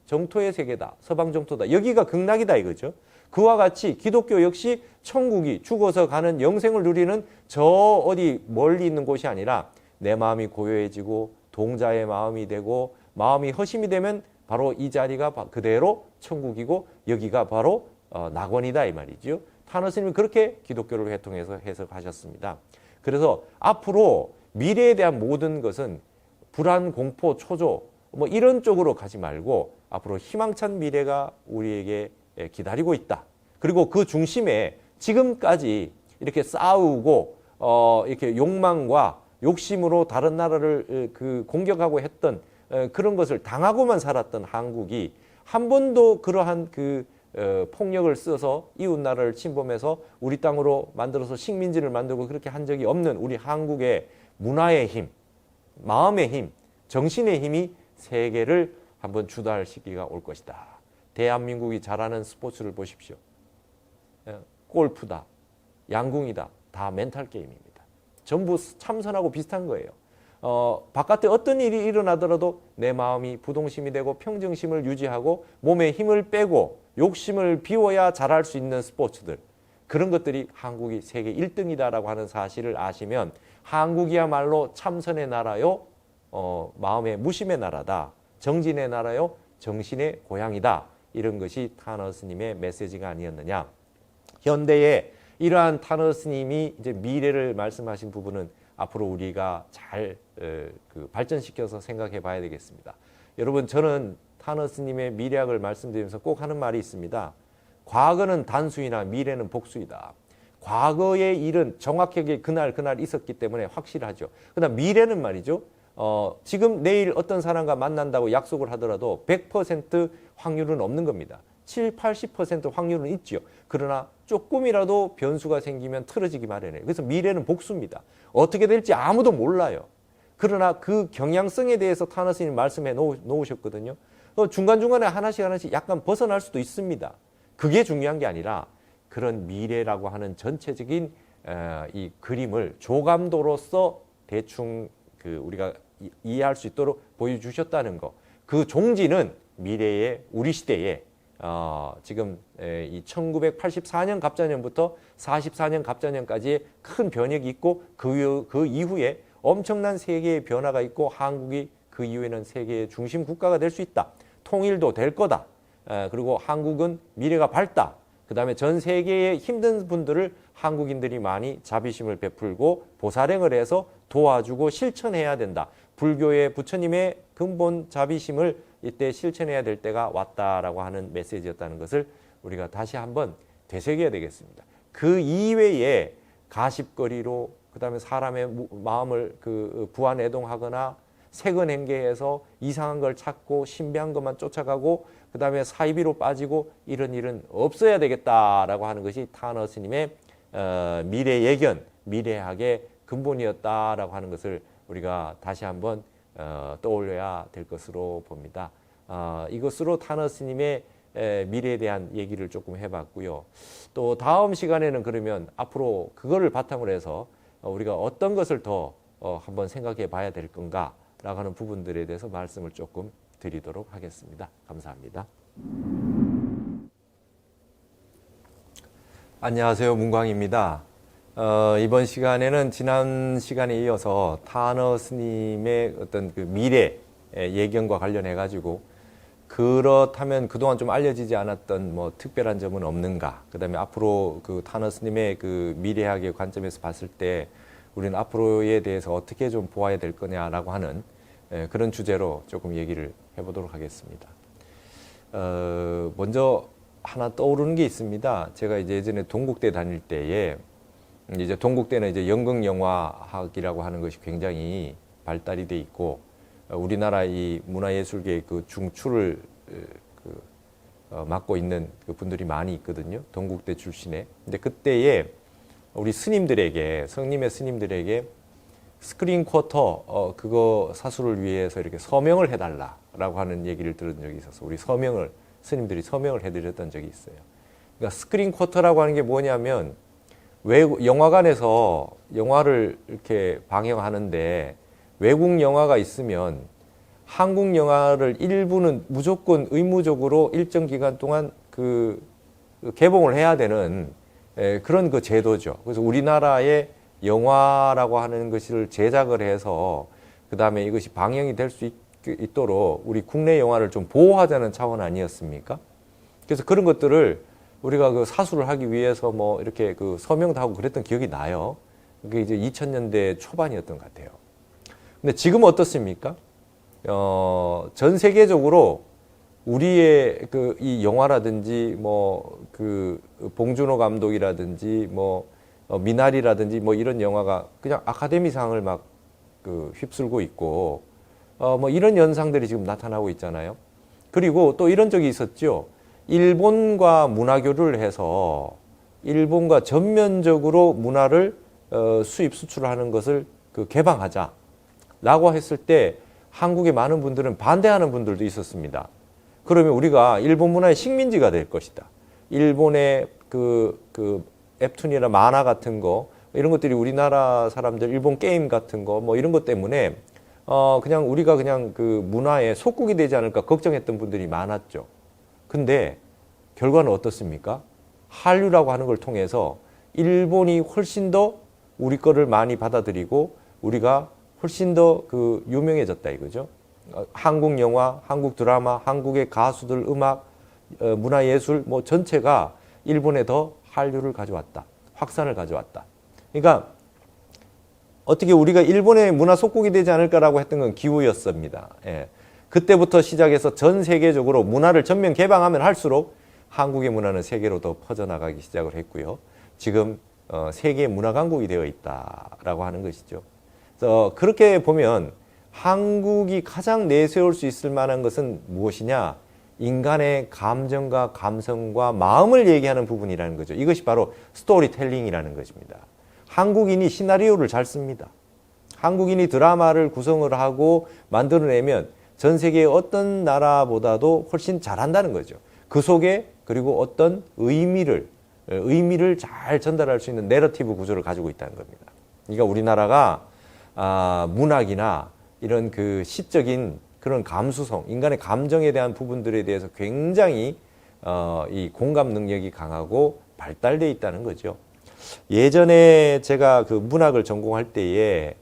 정토의 세계다. 서방정토다. 여기가 극락이다 이거죠. 그와 같이 기독교 역시 천국이 죽어서 가는 영생을 누리는 저 어디 멀리 있는 곳이 아니라 내 마음이 고요해지고 동자의 마음이 되고 마음이 허심이 되면 바로 이 자리가 그대로 천국이고 여기가 바로 낙원이다 이 말이죠. 타너 스님이 그렇게 기독교를 회통해서 해석하셨습니다. 그래서 앞으로 미래에 대한 모든 것은 불안, 공포, 초조 뭐 이런 쪽으로 가지 말고 앞으로 희망찬 미래가 우리에게 기다리고 있다. 그리고 그 중심에 지금까지 이렇게 싸우고 이렇게 욕망과 욕심으로 다른 나라를 공격하고 했던 그런 것을 당하고만 살았던 한국이 한 번도 그러한 폭력을 써서 이웃 나라를 침범해서 우리 땅으로 만들어서 식민지를 만들고 그렇게 한 적이 없는 우리 한국의 문화의 힘, 마음의 힘, 정신의 힘이 세계를 한번 주도할 시기가 올 것이다. 대한민국이 잘하는 스포츠를 보십시오. 골프다, 양궁이다, 다 멘탈 게임입니다. 전부 참선하고 비슷한 거예요. 바깥에 어떤 일이 일어나더라도 내 마음이 부동심이 되고 평정심을 유지하고 몸에 힘을 빼고 욕심을 비워야 잘할 수 있는 스포츠들, 그런 것들이 한국이 세계 1등이다라고 하는 사실을 아시면 한국이야말로 참선의 나라요, 마음의 무심의 나라다. 정진의 나라요, 정신의 고향이다. 이런 것이 타너 스님의 메시지가 아니었느냐. 현대에 이러한 타너 스님이 이제 미래를 말씀하신 부분은 앞으로 우리가 잘 발전시켜서 생각해 봐야 되겠습니다. 여러분, 저는 타너 스님의 미래학을 말씀드리면서 꼭 하는 말이 있습니다. 과거는 단수이나 미래는 복수이다. 과거의 일은 정확하게 그날 있었기 때문에 확실하죠. 그러나 미래는 말이죠. 지금 내일 어떤 사람과 만난다고 약속을 하더라도 100% 확률은 없는 겁니다. 7, 80% 확률은 있죠. 그러나 조금이라도 변수가 생기면 틀어지기 마련해요. 그래서 미래는 복수입니다. 어떻게 될지 아무도 몰라요. 그러나 그 경향성에 대해서 타너 스님이 말씀해 놓으셨거든요. 중간중간에 하나씩 약간 벗어날 수도 있습니다. 그게 중요한 게 아니라 그런 미래라고 하는 전체적인 이 그림을 조감도로서 대충 우리가 이해할 수 있도록 보여주셨다는 거. 그 종지는 미래의 우리 시대에 지금 이 1984년 갑자년부터 44년 갑자년까지의 큰 변혁이 있고 그 이후에 엄청난 세계의 변화가 있고 한국이 그 이후에는 세계의 중심 국가가 될 수 있다. 통일도 될 거다. 그리고 한국은 미래가 밝다. 그 다음에 전 세계의 힘든 분들을 한국인들이 많이 자비심을 베풀고 보살행을 해서 도와주고 실천해야 된다. 불교의 부처님의 근본 자비심을 이때 실천해야 될 때가 왔다라고 하는 메시지였다는 것을 우리가 다시 한번 되새겨야 되겠습니다. 그 이외에 가십거리로 그다음에 사람의 마음을 부안애동하거나 세근행계해서 이상한 걸 찾고 신비한 것만 쫓아가고 그다음에 사이비로 빠지고 이런 일은 없어야 되겠다라고 하는 것이 타너 스님의 미래 예견, 미래학의 근본이었다라고 하는 것을 우리가 다시 한번 떠올려야 될 것으로 봅니다. 이것으로 타너 스님의 미래에 대한 얘기를 조금 해봤고요. 또 다음 시간에는 그러면 앞으로 그거를 바탕으로 해서 우리가 어떤 것을 더 한번 생각해 봐야 될 건가라고 하는 부분들에 대해서 말씀을 조금 드리도록 하겠습니다. 감사합니다. 안녕하세요. 문광입니다. 이번 시간에는 지난 시간에 이어서 타너 스님의 어떤 그 미래 예견과 관련해 가지고 그렇다면 그동안 좀 알려지지 않았던 뭐 특별한 점은 없는가? 그다음에 앞으로 그 타너 스님의 그 미래학의 관점에서 봤을 때 우리는 앞으로에 대해서 어떻게 좀 보아야 될 거냐라고 하는 그런 주제로 조금 얘기를 해보도록 하겠습니다. 먼저 하나 떠오르는 게 있습니다. 제가 이제 예전에 동국대 다닐 때에 이제 동국대는 이제 연극 영화학이라고 하는 것이 굉장히 발달이 돼 있고 우리나라 이 문화예술계의 그 중추를 맡고 있는 그 분들이 많이 있거든요. 동국대 출신에. 근데 그때에 우리 스님들에게 성님의 스님들에게 스크린 쿼터 그거 사수를 위해서 이렇게 서명을 해달라라고 하는 얘기를 들은 적이 있어서 우리 스님들이 서명을 해드렸던 적이 있어요. 그러니까 스크린 쿼터라고 하는 게 뭐냐면 영화관에서 영화를 이렇게 방영하는데 외국 영화가 있으면 한국 영화를 일부는 무조건 의무적으로 일정 기간 동안 그 개봉을 해야 되는 그런 그 제도죠. 그래서 우리나라의 영화라고 하는 것을 제작을 해서 그 다음에 이것이 방영이 될 수 있도록 우리 국내 영화를 좀 보호하자는 차원 아니었습니까? 그래서 그런 것들을 우리가 그 사수를 하기 위해서 뭐 이렇게 그 서명도 하고 그랬던 기억이 나요. 그게 이제 2000년대 초반이었던 것 같아요. 근데 지금 어떻습니까? 전 세계적으로 우리의 그 이 영화라든지 뭐 그 봉준호 감독이라든지 뭐 미나리라든지 뭐 이런 영화가 그냥 아카데미상을 막 그 휩쓸고 있고 뭐 이런 현상들이 지금 나타나고 있잖아요. 그리고 또 이런 적이 있었죠. 일본과 문화교류를 해서 일본과 전면적으로 문화를 수입 수출하는 것을 그 개방하자라고 했을 때 한국의 많은 분들은 반대하는 분들도 있었습니다. 그러면 우리가 일본 문화의 식민지가 될 것이다. 일본의 그 웹툰이나 만화 같은 거 이런 것들이 우리나라 사람들 일본 게임 같은 거 뭐 이런 것 때문에 그냥 우리가 그냥 그 문화에 속국이 되지 않을까 걱정했던 분들이 많았죠. 근데 결과는 어떻습니까? 한류라고 하는 걸 통해서 일본이 훨씬 더 우리 거를 많이 받아들이고 우리가 훨씬 더 그 유명해졌다 이거죠. 한국 영화, 한국 드라마, 한국의 가수들, 음악, 문화예술 뭐 전체가 일본에 더 한류를 가져왔다. 확산을 가져왔다. 그러니까 어떻게 우리가 일본의 문화 속국이 되지 않을까라고 했던 건 기우였습니다. 예. 그때부터 시작해서 전 세계적으로 문화를 전면 개방하면 할수록 한국의 문화는 세계로 더 퍼져나가기 시작을 했고요. 지금 세계 문화 강국이 되어 있다라고 하는 것이죠. 그래서 그렇게 보면 한국이 가장 내세울 수 있을 만한 것은 무엇이냐? 인간의 감정과 감성과 마음을 얘기하는 부분이라는 거죠. 이것이 바로 스토리텔링이라는 것입니다. 한국인이 시나리오를 잘 씁니다. 한국인이 드라마를 구성을 하고 만들어내면 전 세계의 어떤 나라보다도 훨씬 잘한다는 거죠. 그 속에 그리고 어떤 의미를 잘 전달할 수 있는 내러티브 구조를 가지고 있다는 겁니다. 그러니까 우리나라가 문학이나 이런 그 시적인 그런 감수성, 인간의 감정에 대한 부분들에 대해서 굉장히 이 공감 능력이 강하고 발달되어 있다는 거죠. 예전에 제가 그 문학을 전공할 때에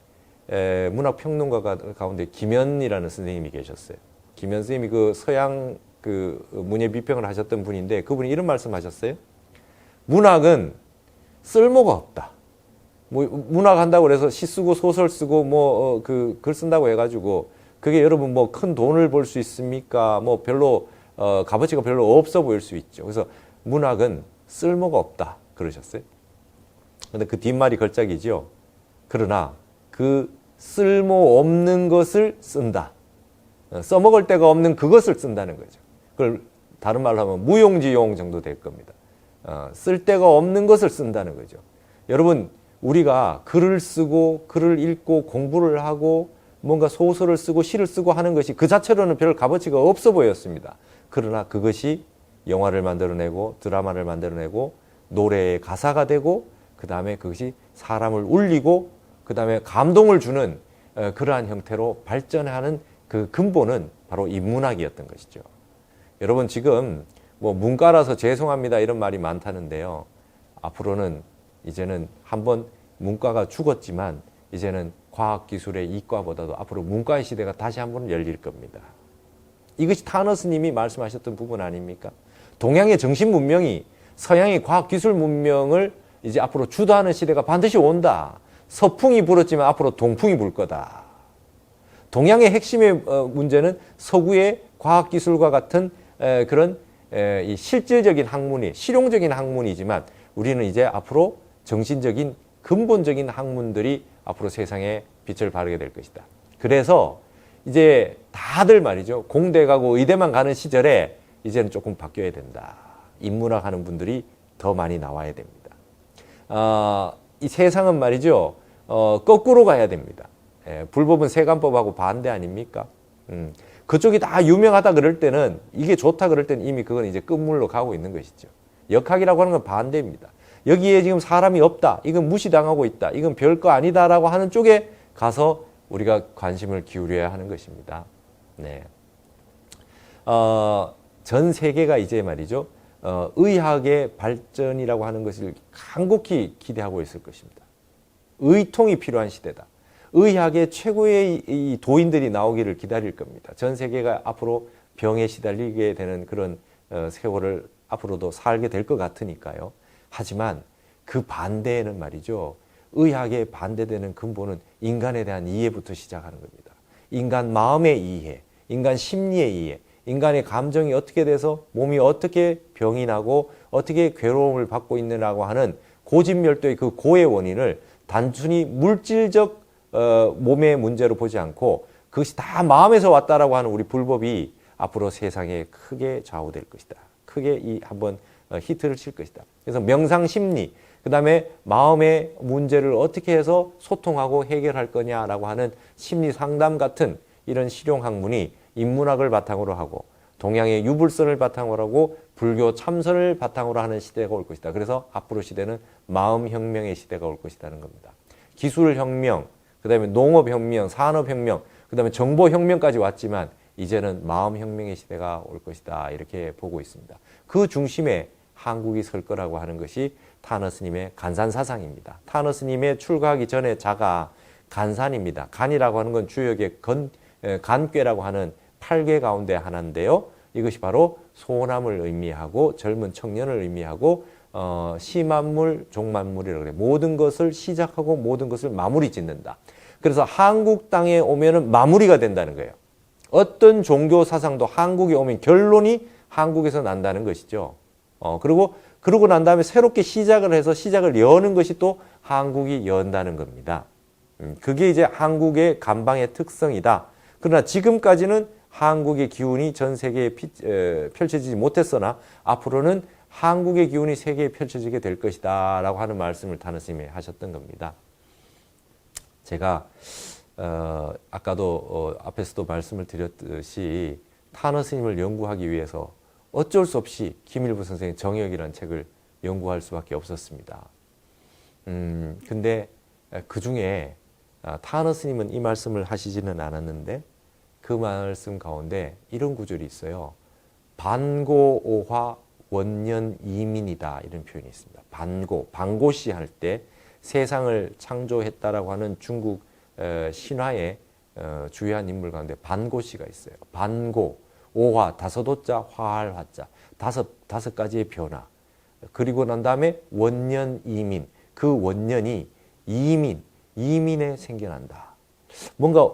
문학 평론가 가운데 김현이라는 선생님이 계셨어요. 김현 선생님이 그 서양 그 문예 비평을 하셨던 분인데 그분이 이런 말씀하셨어요. 문학은 쓸모가 없다. 뭐 문학 한다고 해서 시 쓰고 소설 쓰고 뭐 그 글 쓴다고 해가지고 그게 여러분 뭐 큰 돈을 벌 수 있습니까? 뭐 별로 값어치가 별로 없어 보일 수 있죠. 그래서 문학은 쓸모가 없다 그러셨어요. 근데 그 뒷말이 걸작이죠. 그러나 그 쓸모 없는 것을 쓴다. 써먹을 데가 없는 그것을 쓴다는 거죠. 그걸 다른 말로 하면 무용지용 정도 될 겁니다. 쓸 데가 없는 것을 쓴다는 거죠. 여러분 우리가 글을 쓰고 글을 읽고 공부를 하고 뭔가 소설을 쓰고 시를 쓰고 하는 것이 그 자체로는 별 값어치가 없어 보였습니다. 그러나 그것이 영화를 만들어내고 드라마를 만들어내고 노래의 가사가 되고 그 다음에 그것이 사람을 울리고 그 다음에 감동을 주는 그러한 형태로 발전하는 그 근본은 바로 이 문학이었던 것이죠. 여러분 지금 뭐 문과라서 죄송합니다 이런 말이 많다는데요. 앞으로는 이제는 한번 문과가 죽었지만 이제는 과학기술의 이과보다도 앞으로 문과의 시대가 다시 한번 열릴 겁니다. 이것이 타너 스님이 말씀하셨던 부분 아닙니까? 동양의 정신 문명이 서양의 과학기술 문명을 이제 앞으로 주도하는 시대가 반드시 온다. 서풍이 불었지만 앞으로 동풍이 불 거다. 동양의 핵심의 문제는 서구의 과학기술과 같은 그런 이 실질적인 학문이 실용적인 학문이지만 우리는 이제 앞으로 정신적인 근본적인 학문들이 앞으로 세상에 빛을 발하게 될 것이다. 그래서 이제 다들 말이죠. 공대 가고 의대만 가는 시절에 이제는 조금 바뀌어야 된다. 인문학 하는 분들이 더 많이 나와야 됩니다. 이 세상은 말이죠. 거꾸로 가야 됩니다. 불법은 세간법하고 반대 아닙니까? 그쪽이 다 유명하다 그럴 때는 이게 좋다 그럴 때는 이미 그건 이제 끝물로 가고 있는 것이죠. 역학이라고 하는 건 반대입니다. 여기에 지금 사람이 없다. 이건 무시당하고 있다. 이건 별거 아니다라고 하는 쪽에 가서 우리가 관심을 기울여야 하는 것입니다. 네. 전 세계가 이제 말이죠. 의학의 발전이라고 하는 것을 간곡히 기대하고 있을 것입니다. 의통이 필요한 시대다. 의학의 최고의 이 도인들이 나오기를 기다릴 겁니다. 전 세계가 앞으로 병에 시달리게 되는 그런 세월을 앞으로도 살게 될 것 같으니까요. 하지만 그 반대에는 말이죠. 의학에 반대되는 근본은 인간에 대한 이해부터 시작하는 겁니다. 인간 마음의 이해, 인간 심리의 이해, 인간의 감정이 어떻게 돼서 몸이 어떻게 병이 나고 어떻게 괴로움을 받고 있느라고 하는 고진멸도의 그 고의 원인을 단순히 물질적 몸의 문제로 보지 않고 그것이 다 마음에서 왔다라고 하는 우리 불법이 앞으로 세상에 크게 좌우될 것이다. 크게 한번 히트를 칠 것이다. 그래서 명상 심리, 그 다음에 마음의 문제를 어떻게 해서 소통하고 해결할 거냐라고 하는 심리 상담 같은 이런 실용 학문이 인문학을 바탕으로 하고 동양의 유불선을 바탕으로 하고 불교 참선을 바탕으로 하는 시대가 올 것이다. 그래서 앞으로 시대는 마음혁명의 시대가 올 것이라는 겁니다. 기술혁명, 그 다음에 농업혁명, 산업혁명, 그 다음에 정보혁명까지 왔지만 이제는 마음혁명의 시대가 올 것이다. 이렇게 보고 있습니다. 그 중심에 한국이 설 거라고 하는 것이 타너 스님의 간산사상입니다. 타너 스님의 출가하기 전에 자가 간산입니다. 간이라고 하는 건 주역의 간괴라고 하는 8개 가운데 하나인데요. 이것이 바로 소남을 의미하고 젊은 청년을 의미하고 시만물, 종만물이라고 그래요. 모든 것을 시작하고 모든 것을 마무리 짓는다. 그래서 한국 땅에 오면은 마무리가 된다는 거예요. 어떤 종교 사상도 한국에 오면 결론이 한국에서 난다는 것이죠. 그러고 난 다음에 새롭게 시작을 해서 시작을 여는 것이 또 한국이 연다는 겁니다. 그게 이제 한국의 간방의 특성이다. 그러나 지금까지는 한국의 기운이 전 세계에 펼쳐지지 못했으나 앞으로는 한국의 기운이 세계에 펼쳐지게 될 것이다 라고 하는 말씀을 타너 스님이 하셨던 겁니다. 제가 아까도 앞에서도 말씀을 드렸듯이 타너 스님을 연구하기 위해서 어쩔 수 없이 김일부 선생의 정역이라는 책을 연구할 수밖에 없었습니다. 근데 그 중에 타너 스님은 이 말씀을 하시지는 않았는데 그 말씀 가운데 이런 구절이 있어요. 반고오화 원년 이민이다 이런 표현이 있습니다. 반고시 할 때 세상을 창조했다라고 하는 중국 신화의 주요한 인물 가운데 반고시가 있어요. 반고, 오화, 다섯오자, 화할 화자, 다섯 가지의 변화. 그리고 난 다음에 원년 이민, 그 원년이 이민에 생겨난다. 뭔가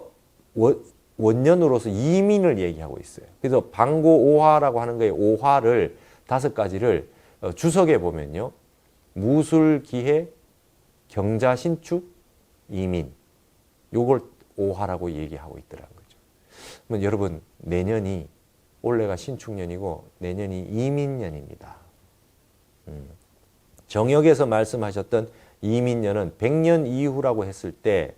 원년으로서 이민을 얘기하고 있어요. 그래서 반고오화라고 하는 거에 오화를 5가지를 주석에 보면요. 무술기해, 경자신축, 이민. 요걸 오화라고 얘기하고 있더라는 거죠. 그러면 여러분 내년이 올해가 신축년이고 내년이 이민년입니다. 정역에서 말씀하셨던 이민년은 100년 이후라고 했을 때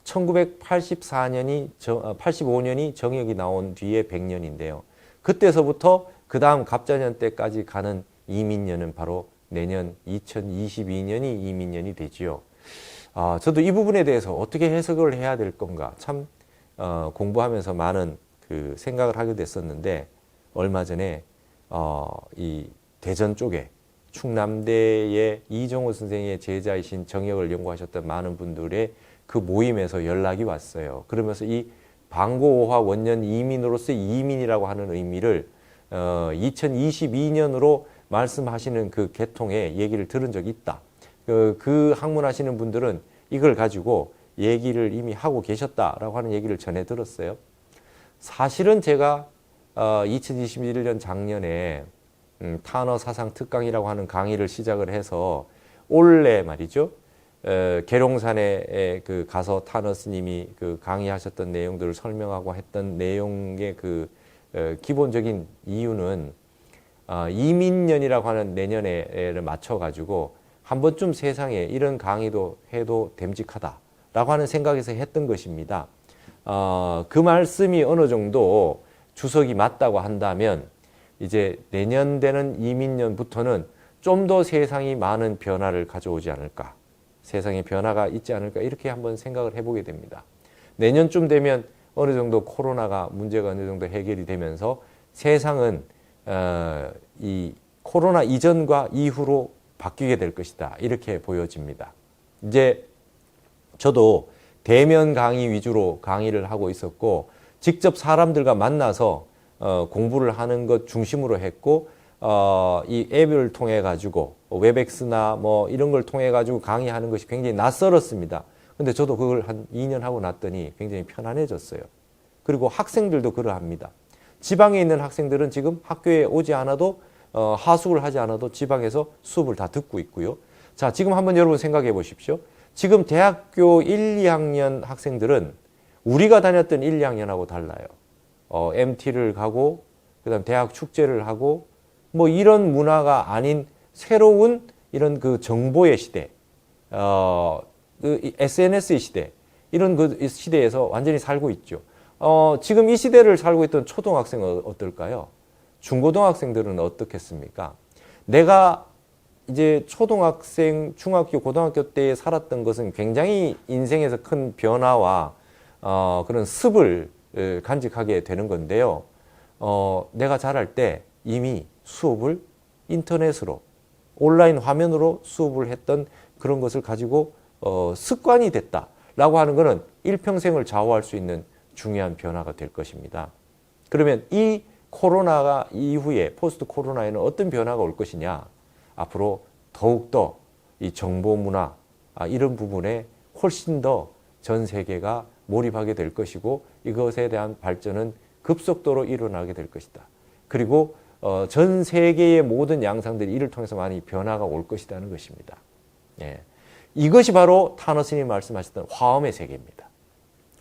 1985년이 정역이 나온 뒤에 100년인데요. 그때서부터 그 다음 갑자년 때까지 가는 이민년은 바로 내년 2022년이 이민년이 되지요. 저도 이 부분에 대해서 어떻게 해석을 해야 될 건가 참 공부하면서 많은 그 생각을 하게 됐었는데 얼마 전에 이 대전 쪽에 충남대의 이종호 선생의 제자이신 정역을 연구하셨던 많은 분들의 그 모임에서 연락이 왔어요. 그러면서 이 반고오화 원년 이민으로서의 이민이라고 하는 의미를 2022년으로 말씀하시는 그 계통의 얘기를 들은 적이 있다. 그 학문하시는 분들은 이걸 가지고 얘기를 이미 하고 계셨다라고 하는 얘기를 전해 들었어요. 사실은 제가 2021년 작년에 타너 사상 특강이라고 하는 강의를 시작을 해서 올해 말이죠. 계룡산에 그 가서 타너 스님이 그 강의하셨던 내용들을 설명하고 했던 내용의 그 기본적인 이유는 이민년이라고 하는 내년에를 맞춰가지고 한 번쯤 세상에 이런 강의도 해도 됨직하다라고 하는 생각에서 했던 것입니다. 그 말씀이 어느 정도 주석이 맞다고 한다면 이제 내년 되는 이민년부터는 좀 더 세상이 많은 변화를 가져오지 않을까, 세상에 변화가 있지 않을까, 이렇게 한번 생각을 해보게 됩니다. 내년쯤 되면 어느 정도 코로나가 문제가 어느 정도 해결이 되면서 세상은 이 코로나 이전과 이후로 바뀌게 될 것이다, 이렇게 보여집니다. 이제 저도 대면 강의 위주로 강의를 하고 있었고 직접 사람들과 만나서 공부를 하는 것 중심으로 했고 이 앱을 통해 가지고 웹엑스나 뭐 이런 걸 통해 가지고 강의하는 것이 굉장히 낯설었습니다. 근데 저도 그걸 한 2년 하고 났더니 굉장히 편안해졌어요. 그리고 학생들도 그러합니다. 지방에 있는 학생들은 지금 학교에 오지 않아도 하숙을 하지 않아도 지방에서 수업을 다 듣고 있고요. 자, 지금 한번 여러분 생각해 보십시오. 지금 대학교 1, 2학년 학생들은 우리가 다녔던 1, 2학년하고 달라요. MT를 가고 그다음 대학 축제를 하고 뭐 이런 문화가 아닌 새로운 이런 그 정보의 시대, 그 SNS의 시대, 이런 그 시대에서 완전히 살고 있죠. 지금 이 시대를 살고 있던 초등학생은 어떨까요? 중고등학생들은 어떻겠습니까? 내가 이제 초등학생, 중학교, 고등학교 때 살았던 것은 굉장히 인생에서 큰 변화와 그런 습을 간직하게 되는 건데요. 내가 자랄 때 이미 수업을 인터넷으로 온라인 화면으로 수업을 했던 그런 것을 가지고 습관이 됐다라고 하는 것은 일평생을 좌우할 수 있는 중요한 변화가 될 것입니다. 그러면 이 코로나가 이후에 포스트 코로나에는 어떤 변화가 올 것이냐? 앞으로 더욱더 이 정보 문화 이런 부분에 훨씬 더 전 세계가 몰입하게 될 것이고 이것에 대한 발전은 급속도로 일어나게 될 것이다. 그리고 전 세계의 모든 양상들이 이를 통해서 많이 변화가 올 것이라는 것입니다. 예. 이것이 바로 타너 스님이 말씀하셨던 화엄의 세계입니다.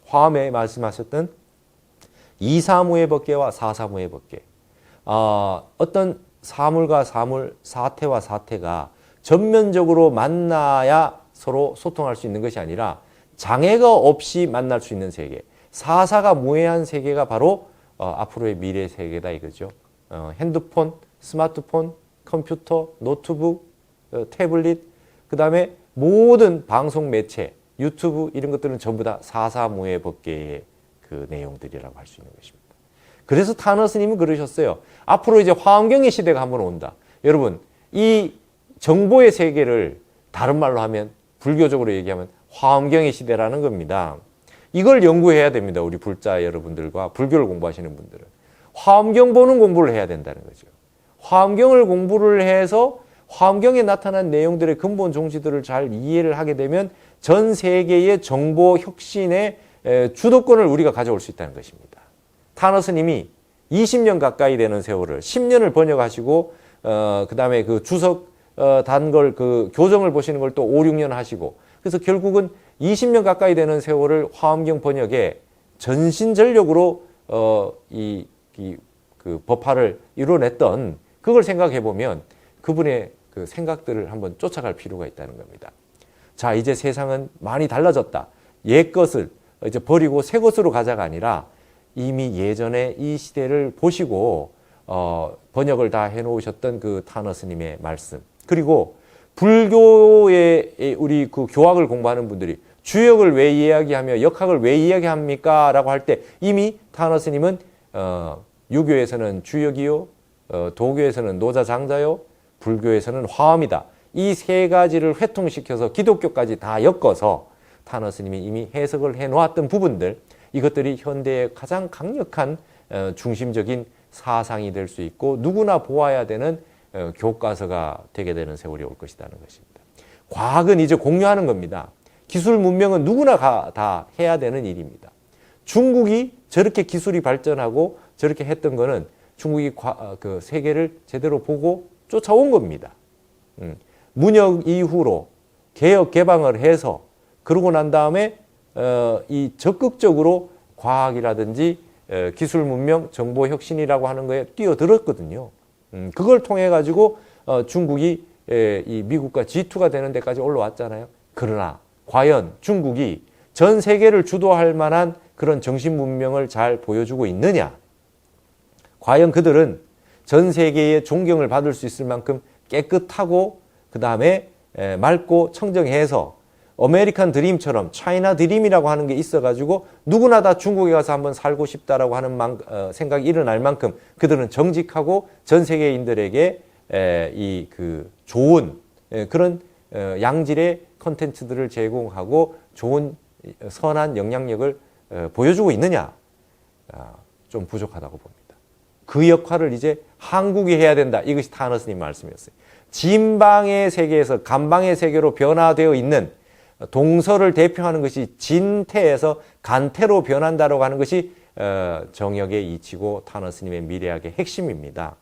화엄에 말씀하셨던 이사무의 법계와 사사무의 법계. 어떤 사물과 사물, 사태와 사태가 전면적으로 만나야 서로 소통할 수 있는 것이 아니라 장애가 없이 만날 수 있는 세계, 사사가 무해한 세계가 바로 앞으로의 미래 세계다 이거죠. 핸드폰, 스마트폰, 컴퓨터, 노트북, 태블릿, 그 다음에 모든 방송 매체, 유튜브 이런 것들은 전부 다 사사무해 법계의 그 내용들이라고 할 수 있는 것입니다. 그래서 타너 스님은 그러셨어요. 앞으로 이제 화엄경의 시대가 한번 온다. 여러분, 이 정보의 세계를 다른 말로 하면, 불교적으로 얘기하면 화엄경의 시대라는 겁니다. 이걸 연구해야 됩니다. 우리 불자 여러분들과 불교를 공부하시는 분들은. 화엄경 보는 공부를 해야 된다는 거죠. 화엄경을 공부를 해서 화엄경에 나타난 내용들의 근본 종지들을 잘 이해를 하게 되면 전 세계의 정보 혁신의 주도권을 우리가 가져올 수 있다는 것입니다. 타너 스님이 20년 가까이 되는 세월을 10년을 번역하시고 그 다음에 그 주석 단 걸 그 교정을 보시는 걸 또 5, 6년 하시고 그래서 결국은 20년 가까이 되는 세월을 화엄경 번역에 전신전력으로 그 법화를 이뤄냈던 그걸 생각해 보면 그분의 그 생각들을 한번 쫓아갈 필요가 있다는 겁니다. 자, 이제 세상은 많이 달라졌다. 옛 것을 이제 버리고 새 것으로 가자가 아니라 이미 예전에 이 시대를 보시고 번역을 다 해놓으셨던 그 타너 스님의 말씀. 그리고 불교의 우리 그 교학을 공부하는 분들이 주역을 왜 이야기하며 역학을 왜 이야기합니까? 라고 할 때 이미 타너 스님은 유교에서는 주역이요, 도교에서는 노자장자요, 불교에서는 화엄이다. 이 세 가지를 회통시켜서 기독교까지 다 엮어서 타너 스님이 이미 해석을 해놓았던 부분들, 이것들이 현대의 가장 강력한 중심적인 사상이 될 수 있고 누구나 보아야 되는 교과서가 되게 되는 세월이 올 것이라는 것입니다. 과학은 이제 공유하는 겁니다. 기술 문명은 누구나 다 해야 되는 일입니다. 중국이 저렇게 기술이 발전하고 저렇게 했던 거는 중국이 그 세계를 제대로 보고 쫓아온 겁니다. 문혁 이후로 개혁 개방을 해서 그러고 난 다음에 이 적극적으로 과학이라든지 기술 문명, 정보 혁신이라고 하는 거에 뛰어들었거든요. 그걸 통해 가지고 중국이 이 미국과 G2가 되는 데까지 올라왔잖아요. 그러나 과연 중국이 전 세계를 주도할 만한 그런 정신 문명을 잘 보여주고 있느냐? 과연 그들은 전 세계의 존경을 받을 수 있을 만큼 깨끗하고 그 다음에 맑고 청정해서 아메리칸 드림처럼 차이나 드림이라고 하는 게 있어가지고 누구나 다 중국에 가서 한번 살고 싶다라고 하는 생각이 일어날 만큼 그들은 정직하고 전 세계인들에게 이 그 좋은 그런 양질의 컨텐츠들을 제공하고 좋은 선한 영향력을 보여주고 있느냐? 좀 부족하다고 봅니다. 그 역할을 이제 한국이 해야 된다. 이것이 타너스님 말씀이었어요. 진방의 세계에서 간방의 세계로 변화되어 있는 동서를 대표하는 것이 진태에서 간태로 변한다라고 하는 것이 정역의 이치고 타너스님의 미래학의 핵심입니다.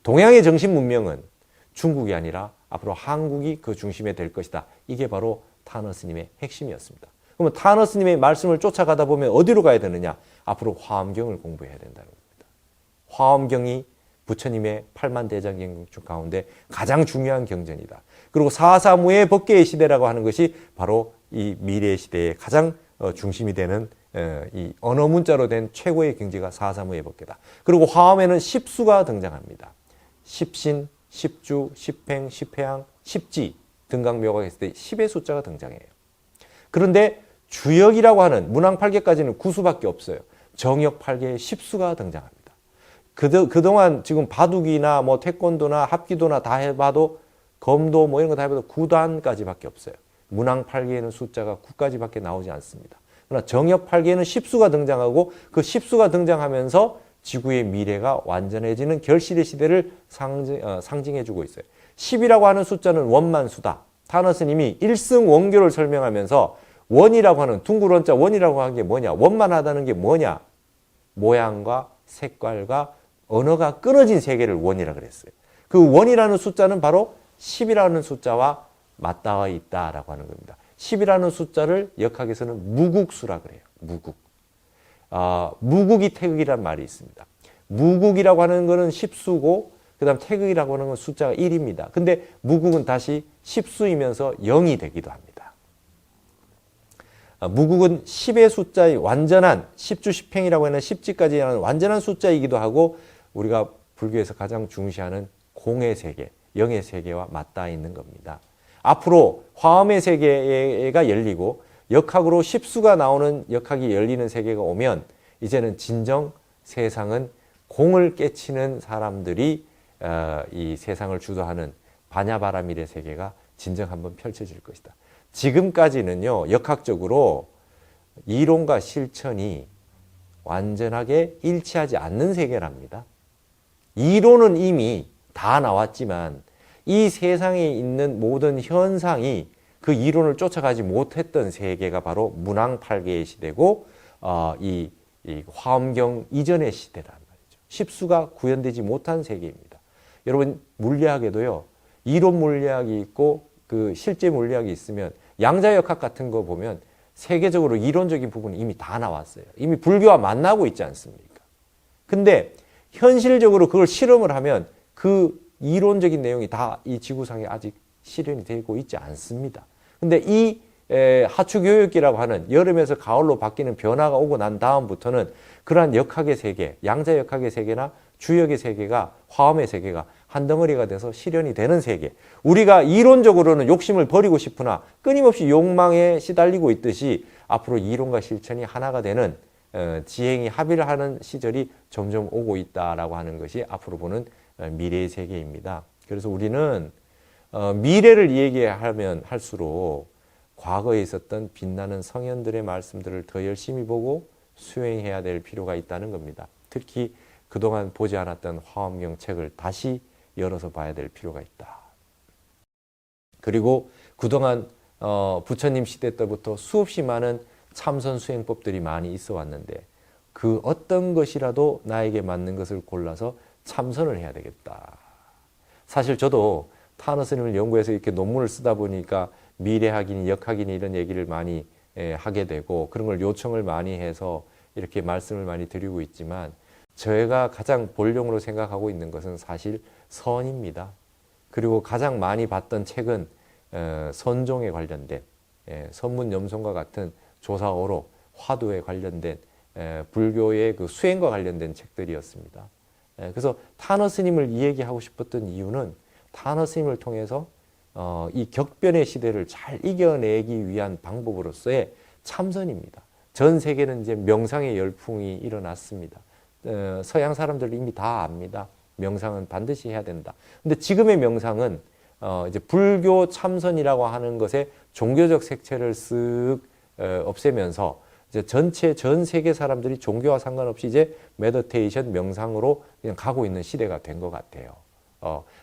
동양의 정신 문명은 중국이 아니라 앞으로 한국이 그 중심에 될 것이다. 이게 바로 타너스님의 핵심이었습니다. 그러면 타너스님의 말씀을 쫓아가다 보면 어디로 가야 되느냐? 앞으로 화엄경을 공부해야 된다는 겁니다. 화엄경이 부처님의 8만 대장경 가운데 가장 중요한 경전이다. 그리고 사사무의 법계의 시대라고 하는 것이 바로 이 미래의 시대의 가장 중심이 되는 이 언어 문자로 된 최고의 경지가 사사무의 법계다. 그리고 화엄에는 십수가 등장합니다. 십신, 십주, 십행, 십회양, 십지 등강묘가 했을 때 10의 숫자가 등장해요. 그런데 주역이라고 하는 문왕팔계까지는 9수밖에 없어요. 정역팔계의 10수가 등장합니다. 그동안 지금 바둑이나 뭐 태권도나 합기도나 다 해봐도 검도 뭐 이런 거 다 해봐도 9단까지밖에 없어요. 문왕팔계에는 숫자가 9까지밖에 나오지 않습니다. 그러나 정역팔계에는 10수가 등장하고 그 10수가 등장하면서 지구의 미래가 완전해지는 결실의 시대를 상징해주고 있어요. 10이라고 하는 숫자는 원만수다. 타너스님이 일승원교를 설명하면서 원이라고 하는 둥글원자 원이라고 하는 게 뭐냐? 원만하다는 게 뭐냐? 모양과 색깔과 언어가 끊어진 세계를 원이라고 그랬어요. 그 원이라는 숫자는 바로 10이라는 숫자와 맞닿아 있다라고 하는 겁니다. 10이라는 숫자를 역학에서는 무국수라 그래요. 무국. 무국이 태극이라는 말이 있습니다. 무국이라고 하는 것은 10수고 그 다음 태극이라고 하는 건 숫자가 1입니다. 근데 무국은 다시 10수이면서 0이 되기도 합니다. 무국은 10의 숫자의 완전한 10주 10행이라고 하는 10지까지 하는 완전한 숫자이기도 하고 우리가 불교에서 가장 중시하는 공의 세계, 영의 세계와 맞닿아 있는 겁니다. 앞으로 화엄의 세계가 열리고 역학으로 10수가 나오는 역학이 열리는 세계가 오면 이제는 진정 세상은 공을 깨치는 사람들이 이 세상을 주도하는 바냐바라밀의 세계가 진정 한번 펼쳐질 것이다. 지금까지는요, 역학적으로 이론과 실천이 완전하게 일치하지 않는 세계랍니다. 이론은 이미 다 나왔지만 이 세상에 있는 모든 현상이 그 이론을 쫓아가지 못했던 세계가 바로 문왕팔계의 시대고 이 화엄경 이전의 시대란 말이죠. 십수가 구현되지 못한 세계입니다. 여러분 물리학에도요. 이론 물리학이 있고 그 실제 물리학이 있으면 양자역학 같은 거 보면 세계적으로 이론적인 부분이 이미 다 나왔어요. 이미 불교와 만나고 있지 않습니까? 근데 현실적으로 그걸 실험을 하면 그 이론적인 내용이 다 이 지구상에 아직 실현이 되고 있지 않습니다. 근데 이 하추교육기라고 하는 여름에서 가을로 바뀌는 변화가 오고 난 다음부터는 그러한 역학의 세계, 양자역학의 세계나 주역의 세계가 화엄의 세계가 한 덩어리가 돼서 실현이 되는 세계. 우리가 이론적으로는 욕심을 버리고 싶으나 끊임없이 욕망에 시달리고 있듯이 앞으로 이론과 실천이 하나가 되는 지행이 합의를 하는 시절이 점점 오고 있다라고 하는 것이 앞으로 보는 미래의 세계입니다. 그래서 우리는 미래를 얘기하면 할수록 과거에 있었던 빛나는 성현들의 말씀들을 더 열심히 보고 수행해야 될 필요가 있다는 겁니다. 특히 그동안 보지 않았던 화엄경 책을 다시 열어서 봐야 될 필요가 있다. 그리고 그동안 부처님 시대 때부터 수없이 많은 참선 수행법들이 많이 있어 왔는데 그 어떤 것이라도 나에게 맞는 것을 골라서 참선을 해야 되겠다. 사실 저도 타너 스님을 연구해서 이렇게 논문을 쓰다 보니까 미래학이니 역학이니 이런 얘기를 많이 하게 되고 그런 걸 요청을 많이 해서 이렇게 말씀을 많이 드리고 있지만 저희가 가장 본령으로 생각하고 있는 것은 사실 선입니다. 그리고 가장 많이 봤던 책은 선종에 관련된 선문염송과 같은 조사어록 화두에 관련된 불교의 그 수행과 관련된 책들이었습니다. 그래서 타너 스님을 이 얘기하고 싶었던 이유는 타너 스님을 통해서 이 격변의 시대를 잘 이겨내기 위한 방법으로서의 참선입니다. 전 세계는 이제 명상의 열풍이 일어났습니다. 서양 사람들 이미 다 압니다. 명상은 반드시 해야 된다. 근데 지금의 명상은 이제 불교 참선이라고 하는 것에 종교적 색채를 쓱 없애면서 이제 전 세계 사람들이 종교와 상관없이 이제 메디테이션 명상으로 그냥 가고 있는 시대가 된 것 같아요.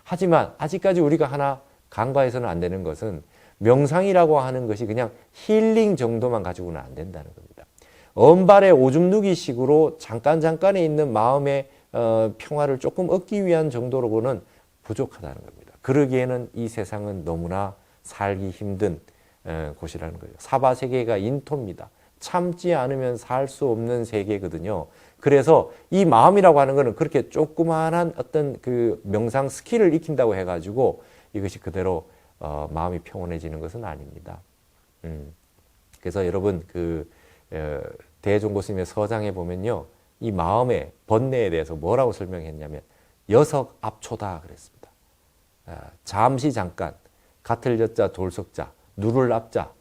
하지만 아직까지 우리가 하나 간과해서는 안 되는 것은 명상이라고 하는 것이 그냥 힐링 정도만 가지고는 안 된다는 겁니다. 언발의 오줌 누기식으로 잠깐에 있는 마음의 평화를 조금 얻기 위한 정도로는 부족하다는 겁니다. 그러기에는 이 세상은 너무나 살기 힘든 곳이라는 거예요. 사바세계가 인토입니다. 참지 않으면 살 수 없는 세계거든요. 그래서 이 마음이라고 하는 것은 그렇게 조그마한 어떤 그 명상 스킬을 익힌다고 해가지고 이것이 그대로 마음이 평온해지는 것은 아닙니다. 그래서 여러분 그 대종고 스님의 서장에 보면요, 이 마음의 번뇌에 대해서 뭐라고 설명했냐면 여석압초다 그랬습니다. 잠시 잠깐 같을 여자 돌석자 누를 앞자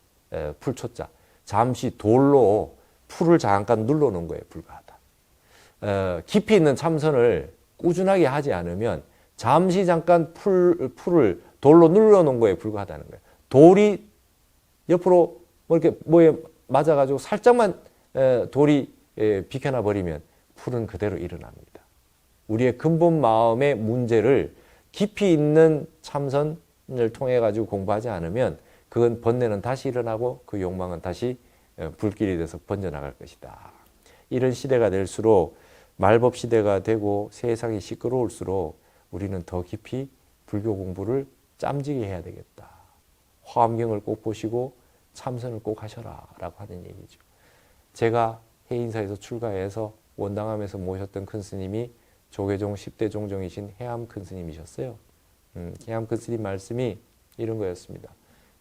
풀초자 잠시 돌로 풀을 잠깐 눌러놓은 거에 불과하다. 깊이 있는 참선을 꾸준하게 하지 않으면 잠시 잠깐 풀을 돌로 눌러놓은 거에 불과하다는 거예요. 돌이 옆으로 뭐 이렇게 뭐에 맞아가지고 살짝만 돌이 비켜나 버리면 풀은 그대로 일어납니다. 우리의 근본 마음의 문제를 깊이 있는 참선을 통해 가지고 공부하지 않으면 그건 번뇌는 다시 일어나고 그 욕망은 다시 불길이 돼서 번져나갈 것이다. 이런 시대가 될수록 말법 시대가 되고 세상이 시끄러울수록 우리는 더 깊이 불교 공부를 짬지게 해야 되겠다. 화엄경을 꼭 보시고 참선을 꼭 하셔라 라고 하는 얘기죠. 제가 해인사에서 출가해서 원당함에서 모셨던 큰 스님이 조계종 10대 종정이신 해암 큰 스님이셨어요. 해암 큰 스님 말씀이 이런 거였습니다.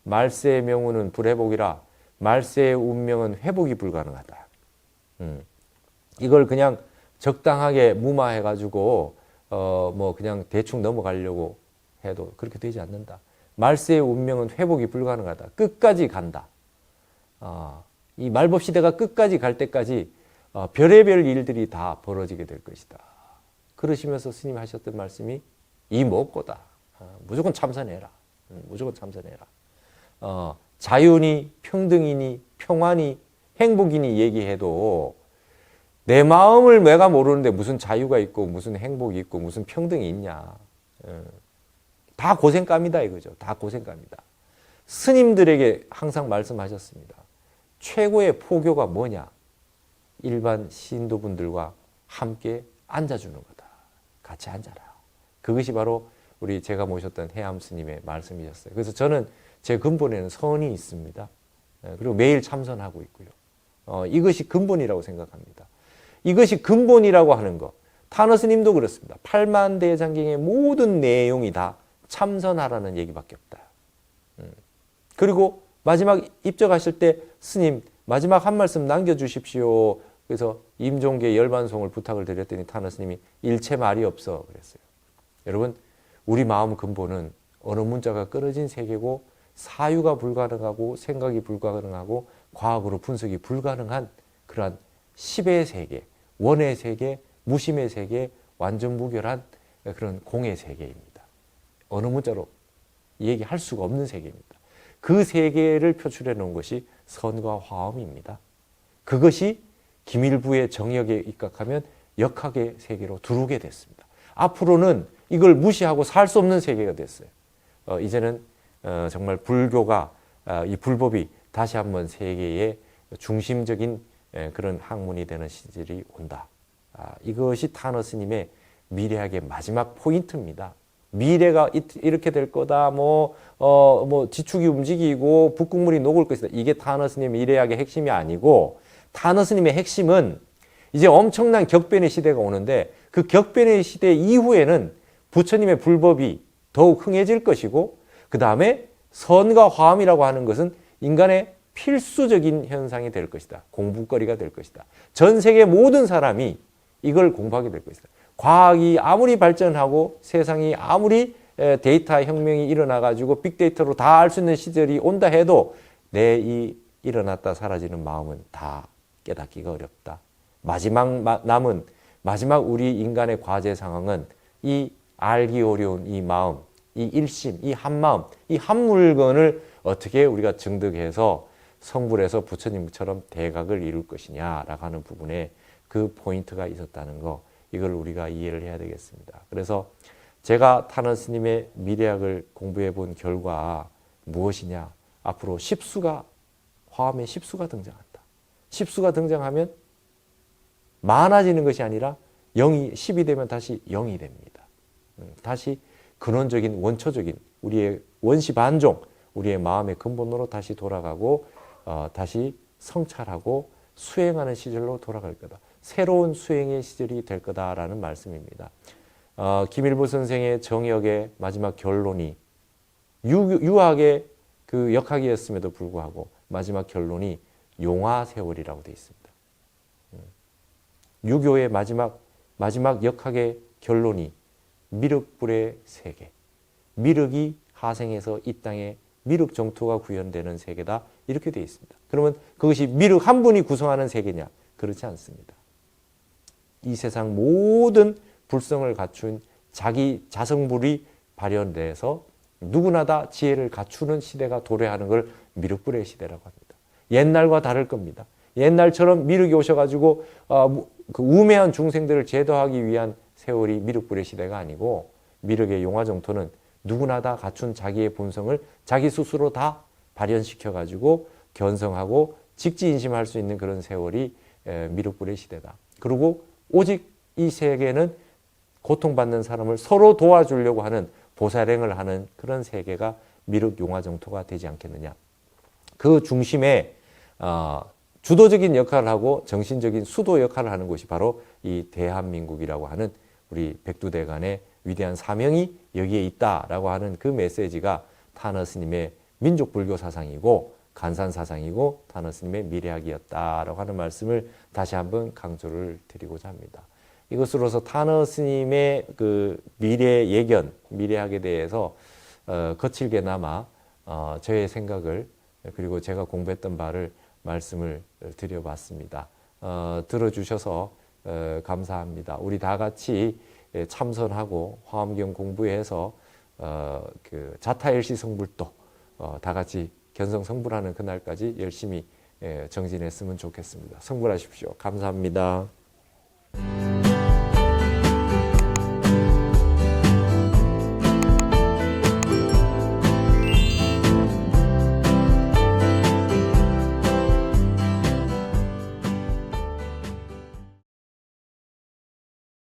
말세의 명운은 불회복이라 말세의 운명은 회복이 불가능하다. 이걸 그냥 적당하게 무마해가지고 뭐 그냥 대충 넘어가려고 해도 그렇게 되지 않는다. 말세의 운명은 회복이 불가능하다. 끝까지 간다. 이 말법 시대가 끝까지 갈 때까지 별의별 일들이 다 벌어지게 될 것이다. 그러시면서 스님이 하셨던 말씀이 이목고다. 무조건 참선해라. 무조건 참선해라. 자유니 평등이니 평안이 행복이니 얘기해도 내 마음을 내가 모르는데 무슨 자유가 있고 무슨 행복이 있고 무슨 평등이 있냐. 다 고생감이다 이거죠. 다 고생감이다. 스님들에게 항상 말씀하셨습니다. 최고의 포교가 뭐냐? 일반 신도분들과 함께 앉아주는 거다. 같이 앉아라. 그것이 바로 우리 제가 모셨던 해암 스님의 말씀이셨어요. 그래서 저는 제 근본에는 선이 있습니다. 그리고 매일 참선하고 있고요. 이것이 근본이라고 생각합니다. 이것이 근본이라고 하는 것. 타너 스님도 그렇습니다. 팔만대장경의 모든 내용이 다 참선하라는 얘기밖에 없다. 그리고 마지막 입적하실 때 스님 마지막 한 말씀 남겨주십시오. 그래서 임종계 열반송을 부탁을 드렸더니 타너 스님이 일체 말이 없어 그랬어요. 여러분 우리 마음 근본은 어느 문자가 끊어진 세계고 사유가 불가능하고 생각이 불가능하고 과학으로 분석이 불가능한 그러한 십의 세계, 원의 세계, 무심의 세계, 완전 무결한 그런 공의 세계입니다. 어느 문자로 얘기할 수가 없는 세계입니다. 그 세계를 표출해 놓은 것이 선과 화엄입니다. 그것이 기밀부의 정역에 입각하면 역학의 세계로 들어오게 됐습니다. 앞으로는 이걸 무시하고 살 수 없는 세계가 됐어요. 이제는 정말 불교가 이 불법이 다시 한번 세계의 중심적인 그런 학문이 되는 시절이 온다. 이것이 타너 스님의 미래학의 마지막 포인트입니다. 미래가 이렇게 될 거다. 뭐 지축이 움직이고 북극물이 녹을 것이다. 이게 타너 스님 미래학의 핵심이 아니고 타너 스님의 핵심은 이제 엄청난 격변의 시대가 오는데 그 격변의 시대 이후에는 부처님의 불법이 더욱 흥해질 것이고 그 다음에 선과 화음이라고 하는 것은 인간의 필수적인 현상이 될 것이다. 공부거리가 될 것이다. 전 세계 모든 사람이 이걸 공부하게 될 것이다. 과학이 아무리 발전하고 세상이 아무리 데이터 혁명이 일어나가지고 빅데이터로 다 알 수 있는 시절이 온다 해도 내 이 일어났다 사라지는 마음은 다 깨닫기가 어렵다. 마지막 우리 인간의 과제 상황은 이 알기 어려운 이 마음, 이 일심, 이 한마음, 이 한 물건을 어떻게 우리가 증득해서 성불해서 부처님처럼 대각을 이룰 것이냐라고 하는 부분에 그 포인트가 있었다는 거, 이걸 우리가 이해를 해야 되겠습니다. 그래서 제가 타너 스님의 미래학을 공부해 본 결과 무엇이냐? 앞으로 화엄에 십수가 등장한다. 십수가 등장하면 많아지는 것이 아니라 10이 되면 다시 0이 됩니다. 다시 근원적인 원초적인 우리의 원시 반종, 우리의 마음의 근본으로 다시 돌아가고 다시 성찰하고 수행하는 시절로 돌아갈 거다. 새로운 수행의 시절이 될 거다라는 말씀입니다. 김일보 선생의 정역의 마지막 결론이 유학의 그 역학이었음에도 불구하고 마지막 결론이 용화세월이라고 되어 있습니다. 유교의 마지막 역학의 결론이 미륵불의 세계, 미륵이 하생해서 이 땅에 미륵 정토가 구현되는 세계다, 이렇게 되어 있습니다. 그러면 그것이 미륵 한 분이 구성하는 세계냐? 그렇지 않습니다. 이 세상 모든 불성을 갖춘 자기 자성불이 발현돼서 누구나 다 지혜를 갖추는 시대가 도래하는 걸 미륵불의 시대라고 합니다. 옛날과 다를 겁니다. 옛날처럼 미륵이 오셔가지고 그 우매한 중생들을 제도하기 위한 세월이 미륵불의 시대가 아니고 미륵의 용화정토는 누구나 다 갖춘 자기의 본성을 자기 스스로 다 발현시켜가지고 견성하고 직지인심할 수 있는 그런 세월이 미륵불의 시대다. 그리고 오직 이 세계는 고통받는 사람을 서로 도와주려고 하는 보살행을 하는 그런 세계가 미륵 용화정토가 되지 않겠느냐. 그 중심에 주도적인 역할을 하고 정신적인 수도 역할을 하는 곳이 바로 이 대한민국이라고 하는 우리 백두대간의 위대한 사명이 여기에 있다라고 하는 그 메시지가 타너 스님의 민족 불교 사상이고 간산 사상이고 타너 스님의 미래학이었다라고 하는 말씀을 다시 한번 강조를 드리고자 합니다. 이것으로서 타너 스님의 그 미래 예견, 미래학에 대해서 거칠게나마 저의 생각을 그리고 제가 공부했던 바를 말씀을 드려봤습니다. 들어주셔서 감사합니다. 우리 다 같이 참선하고 화엄경 공부해서 그 자타일시 성불도 다 같이 견성 성불하는 그날까지 열심히 정진했으면 좋겠습니다. 성불하십시오. 감사합니다.